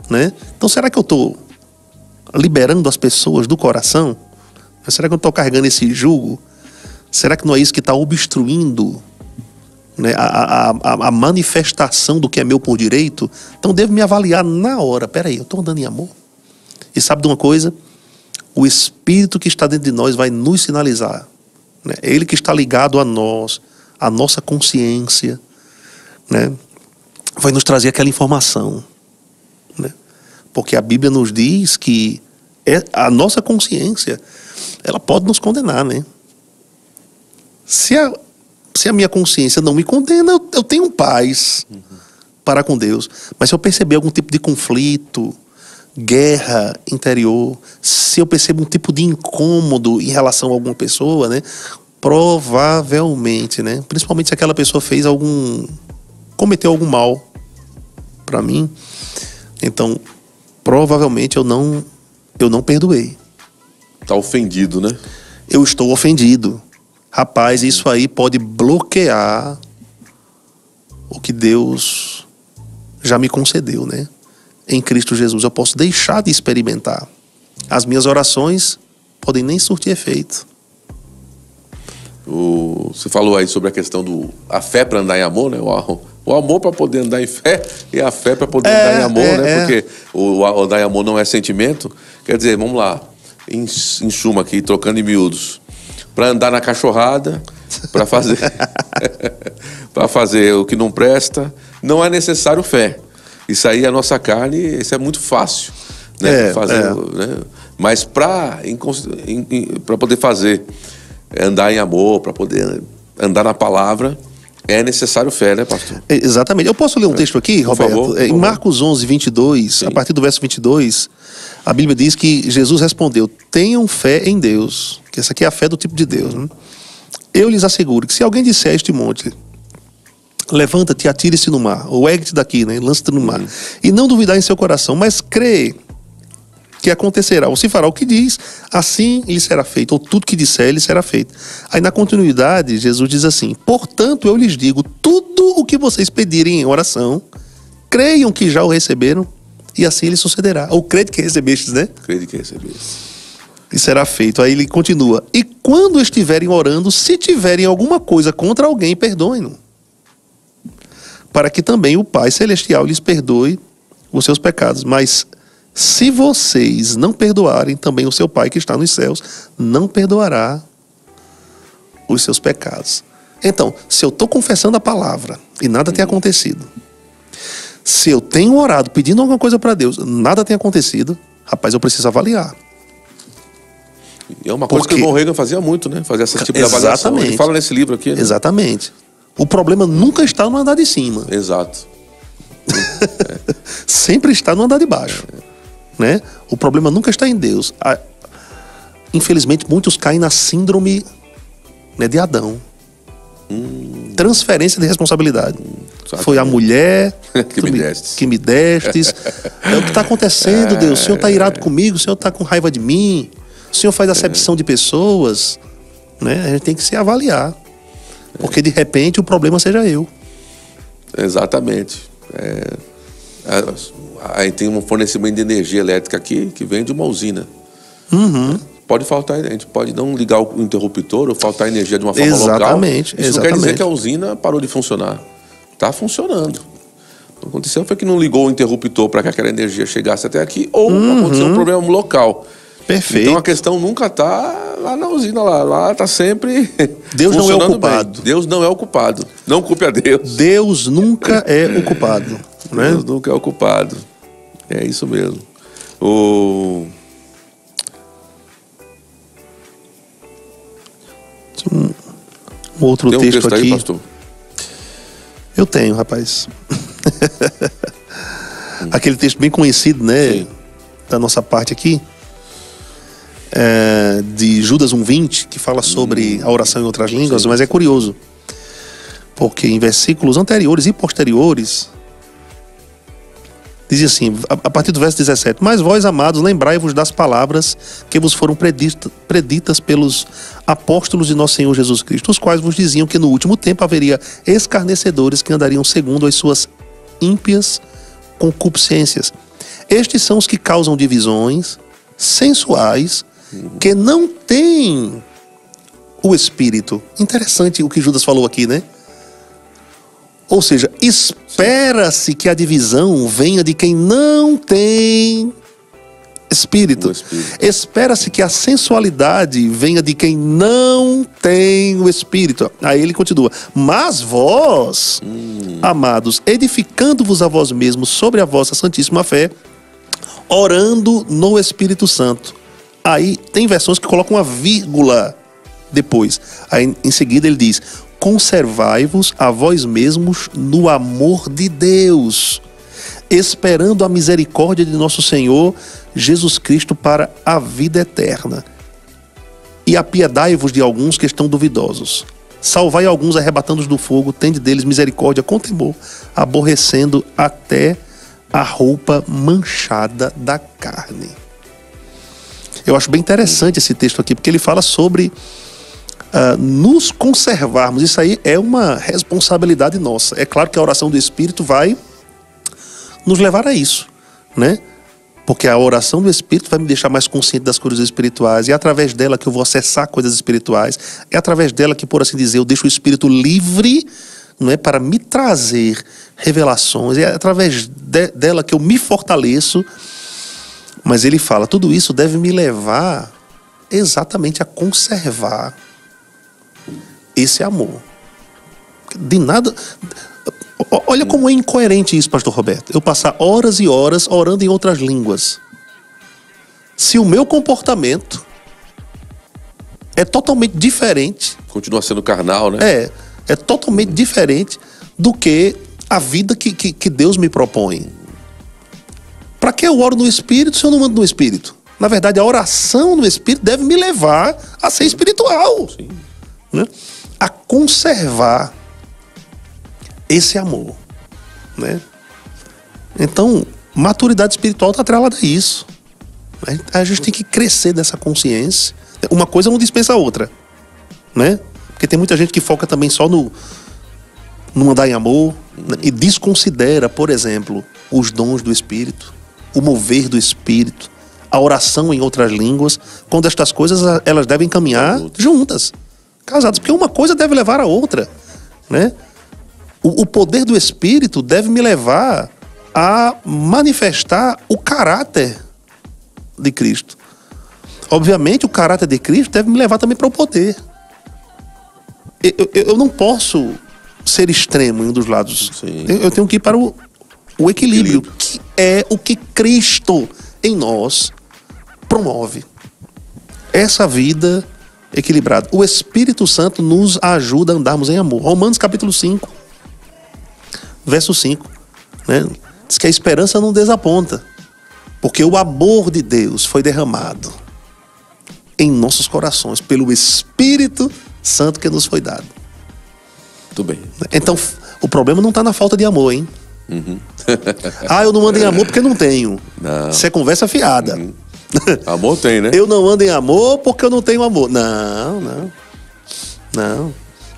né? Então será que eu estou liberando as pessoas do coração? Será que eu estou carregando esse jugo? Será que não é isso que está obstruindo, né, a manifestação do que é meu por direito? Então devo me avaliar na hora. Peraí, eu estou andando em amor? E sabe de uma coisa? O Espírito que está dentro de nós vai nos sinalizar, né? É Ele que está ligado a nós, a nossa consciência, né? Vai nos trazer aquela informação, né? Porque a Bíblia nos diz que a nossa consciência, ela pode nos condenar, né? Se a minha consciência não me condena, eu tenho paz para com Deus. Mas se eu perceber algum tipo de conflito, guerra interior, se eu percebo um tipo de incômodo em relação a alguma pessoa, né, provavelmente, né, principalmente se aquela pessoa cometeu algum mal para mim, então provavelmente eu não perdoei. Tá ofendido, né? Eu estou ofendido. Rapaz, isso aí pode bloquear o que Deus já me concedeu, né? Em Cristo Jesus, eu posso deixar de experimentar. As minhas orações podem nem surtir efeito. Você falou aí sobre a questão a fé para andar em amor, né? O amor para poder andar em fé e a fé para poder andar em amor, né? Porque o andar em amor não é sentimento. Quer dizer, vamos lá, em suma aqui, trocando em miúdos. Para andar na cachorrada, para fazer o que não presta, não é necessário fé. Isso aí é a nossa carne, isso é muito fácil, né? Né? Mas para poder fazer, andar em amor, para poder andar na palavra, é necessário fé, né, pastor? Exatamente. Eu posso ler um texto aqui, Roberto? Por favor. Em Marcos 11, 22, sim, a partir do verso 22, a Bíblia diz que Jesus respondeu: tenham fé em Deus, que essa aqui é a fé do tipo de Deus, né? Eu lhes asseguro que se alguém disser a este monte, levanta-te e atire-se no mar, ou ergue-te daqui, né, lança-te no mar, e não duvidar em seu coração, mas crê que acontecerá, ou se fará o que diz, assim lhe será feito, ou tudo que disser lhe será feito. Aí na continuidade, Jesus diz assim: portanto eu lhes digo, tudo o que vocês pedirem em oração, creiam que já o receberam, e assim lhe sucederá. Ou crede que recebestes, né? Crede que recebestes. E será feito. Aí ele continua: e quando estiverem orando, se tiverem alguma coisa contra alguém, perdoem-no, para que também o Pai Celestial lhes perdoe os seus pecados. Mas se vocês não perdoarem, também o seu Pai que está nos céus não perdoará os seus pecados. Então, se eu estou confessando a palavra e nada tem acontecido, se eu tenho orado pedindo alguma coisa para Deus, nada tem acontecido, rapaz, eu preciso avaliar. E é uma coisa que o irmão Reagan fazia muito, né? Fazer esse tipo de avaliação. Ele fala nesse livro aqui, né? Exatamente. O problema nunca está no andar de cima. Exato. Sempre está no andar de baixo. Né? O problema nunca está em Deus. Infelizmente, muitos caem na síndrome, né, de Adão. Transferência de responsabilidade. Foi a mulher que me destes. É o que está acontecendo, Deus. O Senhor está irado comigo, o Senhor está com raiva de mim, o Senhor faz acepção de pessoas. Né? A gente tem que se avaliar. Porque de repente o problema seja eu. Exatamente. Aí tem um fornecimento de energia elétrica aqui que vem de uma usina. Pode faltar, a gente pode não ligar o interruptor ou faltar energia de uma forma local. Isso não quer dizer que a usina parou de funcionar. Está funcionando. O que aconteceu foi que não ligou o interruptor para que aquela energia chegasse até aqui, ou aconteceu um problema local. Perfeito. Então a questão nunca está lá na usina, lá está sempre Deus não é o funcionando culpado. bem. Deus não é o culpado. Não culpe a Deus. Deus nunca é o culpado. Né? Deus nunca é o culpado. É isso mesmo. Um outro Tem um texto aqui. Aí, pastor? Eu tenho, rapaz. Aquele texto bem conhecido, né? Sim. Da nossa parte aqui. De Judas 1:20, que fala sobre a oração em outras línguas, mas é curioso. Porque em versículos anteriores e posteriores, diz assim, a partir do verso 17: Mas vós, amados, lembrai-vos das palavras que vos foram preditas pelos apóstolos de nosso Senhor Jesus Cristo, os quais vos diziam que no último tempo haveria escarnecedores que andariam segundo as suas ímpias concupiscências. Estes são os que causam divisões sensuais, que não têm o Espírito. Interessante o que Judas falou aqui, né? Ou seja, espera-se que a divisão venha de quem não tem Espírito. Espera-se que a sensualidade venha de quem não tem o Espírito. Aí ele continua: mas vós, amados, edificando-vos a vós mesmos sobre a vossa santíssima fé, orando no Espírito Santo. Aí tem versões que colocam uma vírgula depois. Aí em seguida ele diz: conservai-vos a vós mesmos no amor de Deus, esperando a misericórdia de nosso Senhor Jesus Cristo para a vida eterna. E apiedai-vos de alguns que estão duvidosos. Salvai alguns arrebatando-os do fogo, tende deles misericórdia com temor, aborrecendo até a roupa manchada da carne. Eu acho bem interessante esse texto aqui, porque ele fala sobre nos conservarmos. Isso aí é uma responsabilidade nossa. É claro que a oração do Espírito vai nos levar a isso, né? Porque a oração do Espírito vai me deixar mais consciente das coisas espirituais, e é através dela que eu vou acessar coisas espirituais, é através dela que, por assim dizer, eu deixo o Espírito livre, não é, para me trazer revelações, é através dela que eu me fortaleço. Mas ele fala, tudo isso deve me levar exatamente a conservar esse amor. De nada... Olha como é incoerente isso, pastor Roberto. Eu passar horas e horas orando em outras línguas. Se o meu comportamento é totalmente diferente... Continua sendo carnal, né? É totalmente diferente do que a vida que Deus me propõe. Para que eu oro no Espírito se eu não ando no Espírito? Na verdade, a oração no Espírito deve me levar a ser espiritual. Sim. Né? A conservar esse amor. Né? Então, maturidade espiritual está atrelada a isso. A gente tem que crescer nessa consciência. Uma coisa não dispensa a outra. Né? Porque tem muita gente que foca também só no andar em amor, né? E desconsidera, por exemplo, os dons do Espírito, o mover do Espírito, a oração em outras línguas, quando estas coisas elas devem caminhar juntas, casadas, porque uma coisa deve levar a outra, né? O poder do Espírito deve me levar a manifestar o caráter de Cristo. Obviamente, o caráter de Cristo deve me levar também para o poder. Eu não posso ser extremo em um dos lados. Eu tenho que ir para o equilíbrio, que é o que Cristo em nós promove. Essa vida equilibrada. O Espírito Santo nos ajuda a andarmos em amor. Romanos capítulo 5, verso 5. Né? Diz que a esperança não desaponta, porque o amor de Deus foi derramado em nossos corações pelo Espírito Santo que nos foi dado. Muito bem. Então, o problema não está na falta de amor, hein? Eu não ando em amor porque não tenho. Não. Isso é conversa fiada. Amor tem, né? Eu não ando em amor porque eu não tenho amor. Não.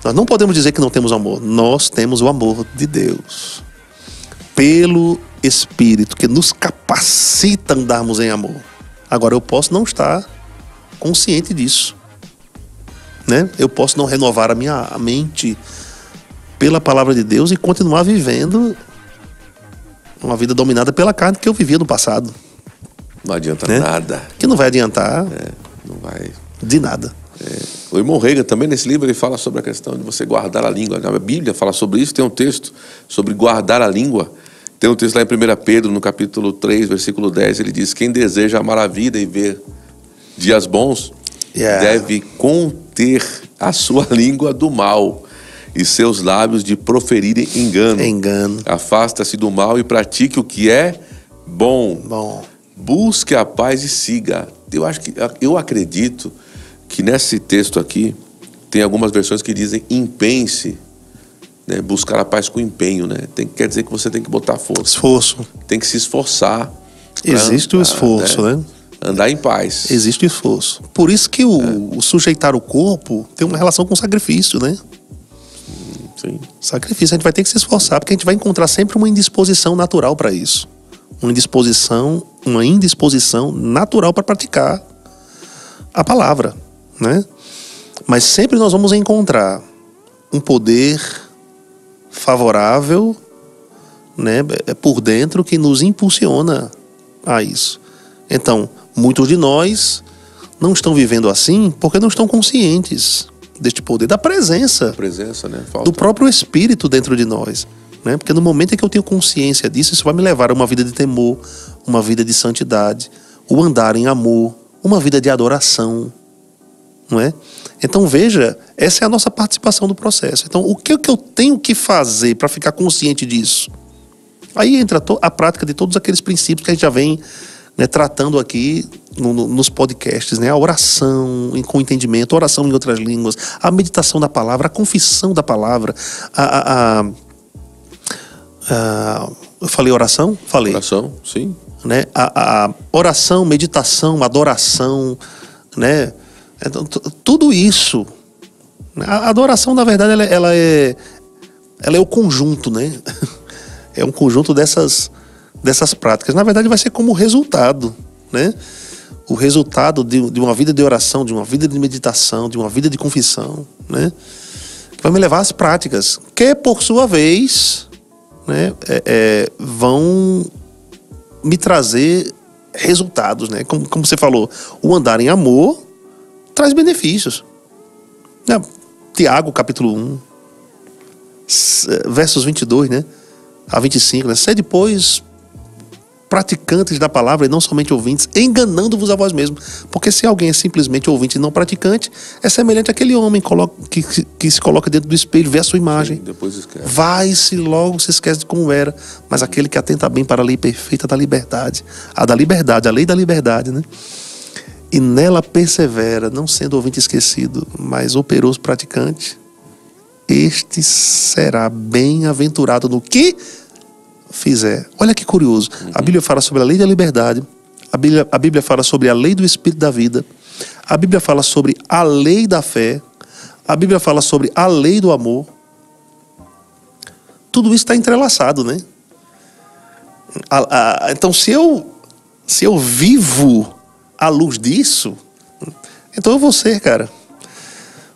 Nós não podemos dizer que não temos amor. Nós temos o amor de Deus. Pelo Espírito que nos capacita a andarmos em amor. Agora, eu posso não estar consciente disso, né? Eu posso não renovar a minha mente pela palavra de Deus e continuar vivendo uma vida dominada pela carne que eu vivia no passado. Não adianta, né? nada. Que não vai adiantar Não vai. de nada. O irmão Reagan também, nesse livro, ele fala sobre a questão de você guardar a língua. A Bíblia fala sobre isso, tem um texto sobre guardar a língua. Tem um texto lá em 1 Pedro, no capítulo 3, versículo 10, ele diz: quem deseja amar a vida e ver dias bons, deve conter a sua língua do mal e seus lábios de proferirem engano. Afasta-se do mal e pratique o que é bom. Busque a paz e siga. Eu acredito que nesse texto aqui tem algumas versões que dizem empenhe-se, né? Buscar a paz com empenho, né? Quer dizer que você tem que botar força. Esforço. Tem que se esforçar. Existe o esforço, né? Andar em paz. Existe o esforço. Por isso que o sujeitar o corpo tem uma relação com o sacrifício, né? Sim. Sacrifício. A gente vai ter que se esforçar, porque a gente vai encontrar sempre uma indisposição natural para isso. Uma indisposição natural para praticar a palavra, né? Mas sempre nós vamos encontrar um poder favorável, né, por dentro, que nos impulsiona a isso. Então, muitos de nós não estão vivendo assim porque não estão conscientes deste poder, da presença, né? do próprio Espírito dentro de nós, né? Porque no momento em que eu tenho consciência disso, isso vai me levar a uma vida de temor, uma vida de santidade, o andar em amor, uma vida de adoração, não é? Então veja, essa é a nossa participação no processo. Então o que eu tenho que fazer para ficar consciente disso? Aí entra a prática de todos aqueles princípios que a gente já vem, né, tratando aqui nos podcasts, né? A oração com entendimento, a oração em outras línguas, a meditação da palavra, a confissão da palavra, eu falei oração? Falei. Oração, sim. Né? A oração, meditação, adoração, né? Então, tudo isso. A adoração, na verdade, ela é o conjunto, né? É um conjunto dessas práticas. Na verdade, vai ser como resultado, né? O resultado de uma vida de oração, de uma vida de meditação, de uma vida de confissão, né? Que vai me levar às práticas, que por sua vez, né, vão me trazer resultados, né? Como você falou, o andar em amor traz benefícios. Tiago, capítulo 1, versos 22, né, a 25, né? Sede, pois, praticantes da palavra e não somente ouvintes, enganando-vos a vós mesmos. Porque se alguém é simplesmente ouvinte e não praticante, é semelhante àquele homem que se coloca dentro do espelho, vê a sua imagem. Sim, depois esquece. Vai-se logo, se esquece de como era. Mas aquele que atenta bem para a lei perfeita da liberdade, a lei da liberdade, né? E nela persevera, não sendo ouvinte esquecido, mas operoso praticante, este será bem-aventurado no que fizer. Olha que curioso. A Bíblia fala sobre a lei da liberdade, a Bíblia fala sobre a lei do Espírito da vida, a Bíblia fala sobre a lei da fé, a Bíblia fala sobre a lei do amor. Tudo isso está entrelaçado, né? Então, se eu vivo à luz disso, então eu vou ser, cara,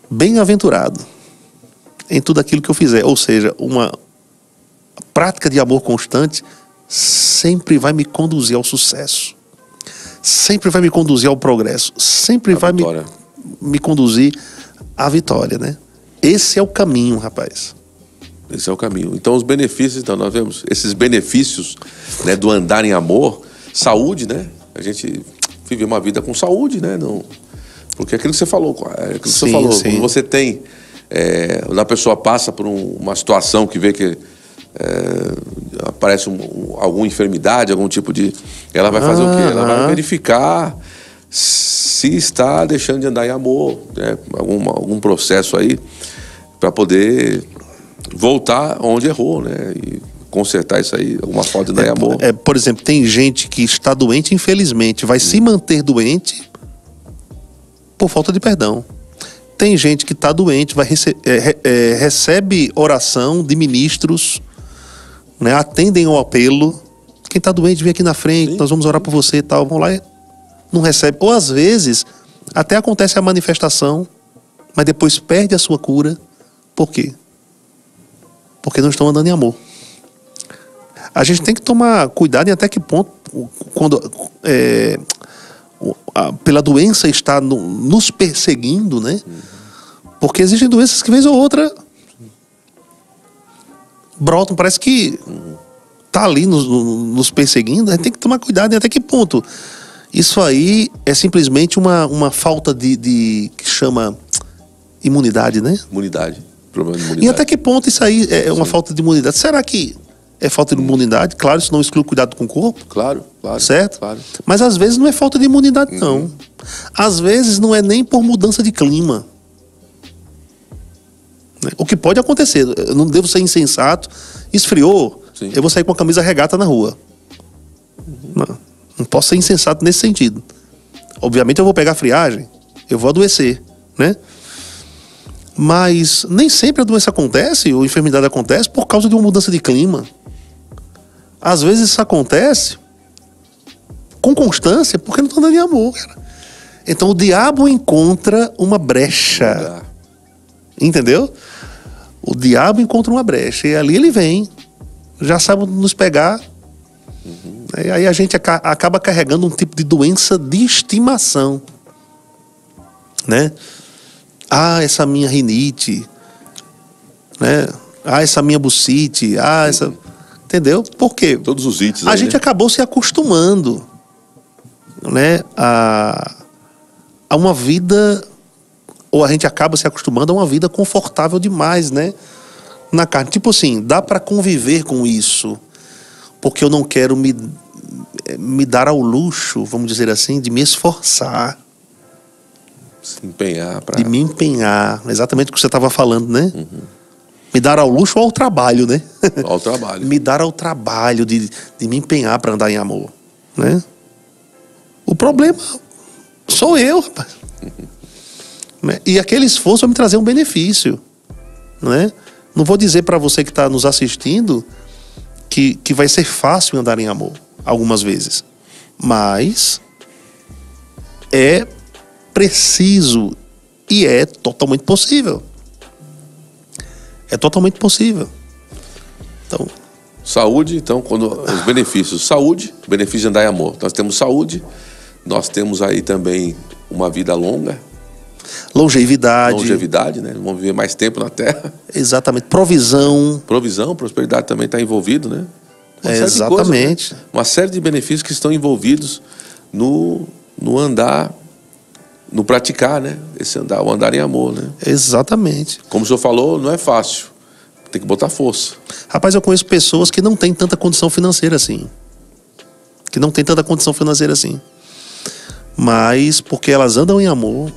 bem-aventurado em tudo aquilo que eu fizer. Ou seja, uma prática de amor constante sempre vai me conduzir ao sucesso, sempre vai me conduzir ao progresso, sempre vai me conduzir à vitória, né? Esse é o caminho, rapaz. Esse é o caminho. Então os benefícios, então nós vemos esses benefícios, né, do andar em amor, saúde, né? A gente vive uma vida com saúde, né? Não, porque aquilo que você falou, Sim. quando você tem, quando a pessoa passa por uma situação que vê que aparece alguma enfermidade, algum tipo de... Ela vai fazer o quê? Ela vai verificar se está deixando de andar em amor, né? Algum processo aí para poder voltar onde errou, né? E consertar isso aí, alguma falta de andar em amor. Por exemplo, tem gente que está doente, infelizmente, vai se manter doente por falta de perdão. Tem gente que está doente, recebe oração de ministros, né? Atendem ao apelo. Quem está doente, vem aqui na frente, nós vamos orar por você e tal. Vão lá e não recebe. Ou às vezes, até acontece a manifestação, mas depois perde a sua cura. Por quê? Porque não estão andando em amor. A gente tem que tomar cuidado em até que ponto, quando pela doença está nos perseguindo, né? Porque existem doenças que, vez ou outra, brotam, parece que tá ali nos perseguindo. A gente tem que tomar cuidado em até que ponto. Isso aí é simplesmente uma falta que chama imunidade, né? Imunidade. Problema de imunidade. E até que ponto isso aí é uma falta de imunidade? Será que é falta de imunidade? Claro, isso não exclui o cuidado com o corpo. Claro. Certo? Claro. Mas às vezes não é falta de imunidade, não. Às vezes não é nem por mudança de clima. O que pode acontecer, eu não devo ser insensato. Esfriou, eu vou sair com a camisa regata na rua. Não posso ser insensato nesse sentido. Obviamente eu vou pegar friagem, eu vou adoecer, né? Mas nem sempre a doença acontece, ou a enfermidade acontece por causa de uma mudança de clima. Às vezes isso acontece com constância porque não está dando em amor, cara. Então o diabo encontra uma brecha. Entendeu? O diabo encontra uma brecha e ali ele vem, já sabe nos pegar. E aí a gente acaba carregando um tipo de doença de estimação, né? Essa minha rinite, né? Essa minha bucite, essa... Entendeu? Por quê? Todos os ites. A gente acabou se acostumando, né? A uma vida... Ou a gente acaba se acostumando a uma vida confortável demais, né? Na carne. Tipo assim, dá para conviver com isso. Porque eu não quero me dar ao luxo, vamos dizer assim, de me esforçar. Se empenhar. De me empenhar. Exatamente o que você estava falando, né? Me dar ao luxo ou ao trabalho, né? Ao trabalho. Me dar ao trabalho de me empenhar para andar em amor, né? O problema sou eu, rapaz. E aquele esforço vai me trazer um benefício, né? Não vou dizer para você que está nos assistindo que vai ser fácil andar em amor, algumas vezes. Mas é preciso e é totalmente possível. É totalmente possível. Então, saúde, então, quando os benefícios. Saúde, benefício de andar em amor. Nós temos saúde, nós temos aí também uma vida longa. Longevidade, né? Vamos viver mais tempo na Terra. Exatamente. Provisão, prosperidade também está envolvido, né? Exatamente. Coisa, né? Uma série de benefícios que estão envolvidos no andar, no praticar, né? O andar em amor, né? Exatamente. Como o senhor falou, não é fácil. Tem que botar força. Rapaz, eu conheço pessoas que não têm tanta condição financeira assim. Mas porque elas andam em amor,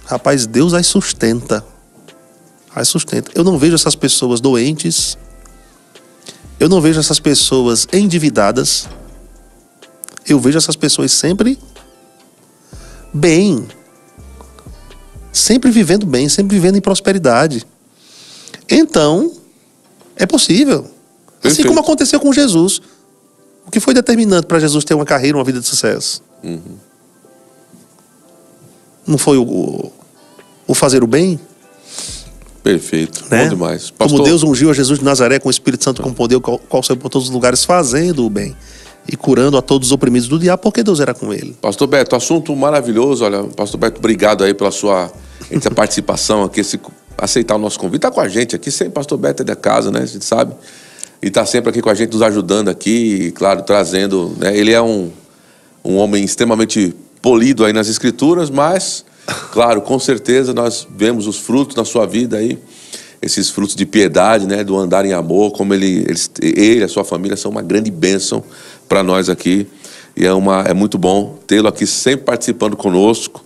rapaz, Deus as sustenta. Eu não vejo essas pessoas doentes. Eu não vejo essas pessoas endividadas. Eu vejo essas pessoas sempre bem. Sempre vivendo bem, sempre vivendo em prosperidade. Então, é possível. Assim como aconteceu com Jesus. O que foi determinante para Jesus ter uma carreira, uma vida de sucesso? Não foi o fazer o bem? Perfeito, né? Bom demais. Pastor... Como Deus ungiu a Jesus de Nazaré com o Espírito Santo com poder, qual saiu por todos os lugares fazendo o bem e curando a todos os oprimidos do diabo, porque Deus era com ele. Pastor Beto, assunto maravilhoso. Olha, Pastor Beto, obrigado aí pela sua participação aqui, aceitar o nosso convite. Está com a gente aqui, sempre Pastor Beto é da casa, né? A gente sabe. E está sempre aqui com a gente, nos ajudando aqui, e, claro, trazendo, né? Ele é um homem extremamente polido aí nas escrituras, mas, claro, com certeza nós vemos os frutos na sua vida aí. esses frutos de piedade, né, do andar em amor, como ele e a sua família são uma grande bênção para nós aqui. E é muito bom tê-lo aqui sempre participando conosco.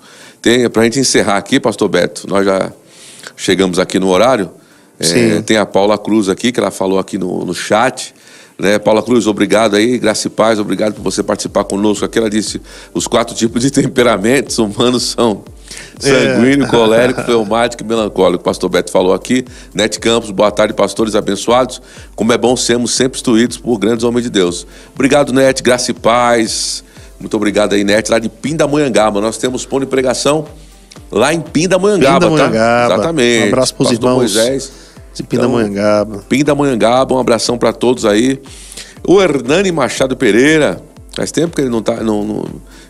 Para a gente encerrar aqui, pastor Beto, nós já chegamos aqui no horário. Tem a Paula Cruz aqui, que ela falou aqui no chat. Né? Paula Cruz, obrigado aí, graça e paz, obrigado por você participar conosco aqui. Ela disse, os 4 tipos de temperamentos humanos são sanguíneo, colérico, fleumático e melancólico. O pastor Beto falou aqui. Nete Campos, boa tarde, pastores abençoados. Como é bom sermos sempre instruídos por grandes homens de Deus. Obrigado, Nete, graça e paz. Muito obrigado aí, Nete, lá de Pindamonhangaba. Nós temos pão de pregação lá em Pindamonhangaba, tá? Exatamente. Um abraço para os irmãos Moisés de Pindamonhangaba. Então, Pindamonhangaba, um abração para todos aí. O Hernani Machado Pereira, faz tempo que ele não tá,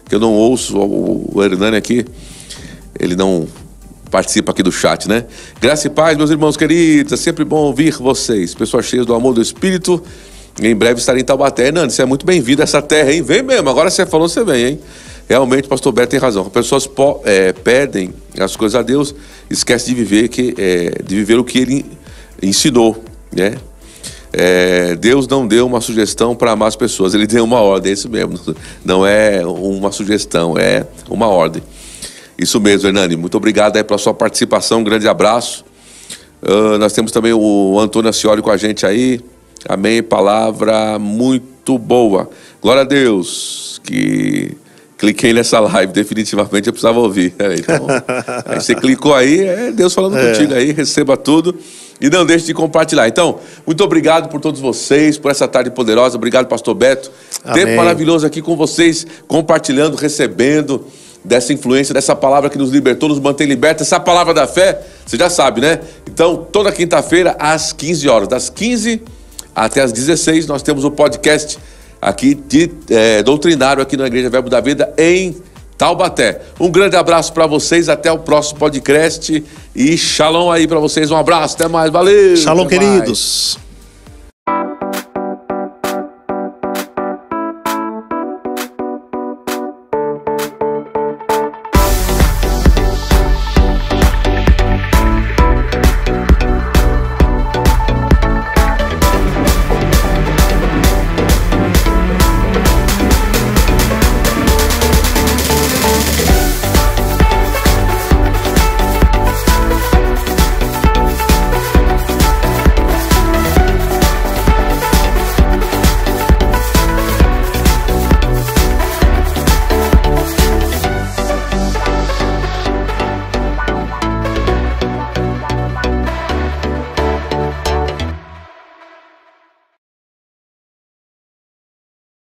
que eu não ouço o Hernani aqui. Ele não participa aqui do chat, né? Graça e paz, meus irmãos queridos. É sempre bom ouvir vocês. Pessoas cheias do amor do Espírito. Em breve estarei em Taubaté. Hernani, você é muito bem-vindo a essa terra, hein? Vem mesmo. Agora você falou, você vem, hein? Realmente, o pastor Beto tem razão. As pessoas perdem as coisas a Deus, esquecem de viver o que ele ensinou, né? Deus não deu uma sugestão para amar as pessoas. Ele deu uma ordem, é isso mesmo. Não é uma sugestão, é uma ordem. Isso mesmo, Hernani. Muito obrigado aí pela sua participação. Um grande abraço. Nós temos também o Antônio Ascioli com a gente aí. Amém. Palavra muito boa. Glória a Deus. Cliquei nessa live. Definitivamente eu precisava ouvir. Então, aí você clicou aí, é Deus falando contigo aí. Receba tudo. E não deixe de compartilhar. Então, muito obrigado por todos vocês, por essa tarde poderosa. Obrigado, pastor Beto. Amém. Tempo maravilhoso aqui com vocês, compartilhando, recebendo dessa influência, dessa palavra que nos libertou, nos mantém libertos, essa palavra da fé, você já sabe, né? Então, toda quinta-feira, às 15 horas, das 15 até às 16, nós temos o podcast aqui de doutrinário aqui na Igreja Verbo da Vida em Taubaté. Um grande abraço para vocês, até o próximo podcast e shalom aí para vocês, um abraço, até mais, valeu! Shalom, até queridos! Mais.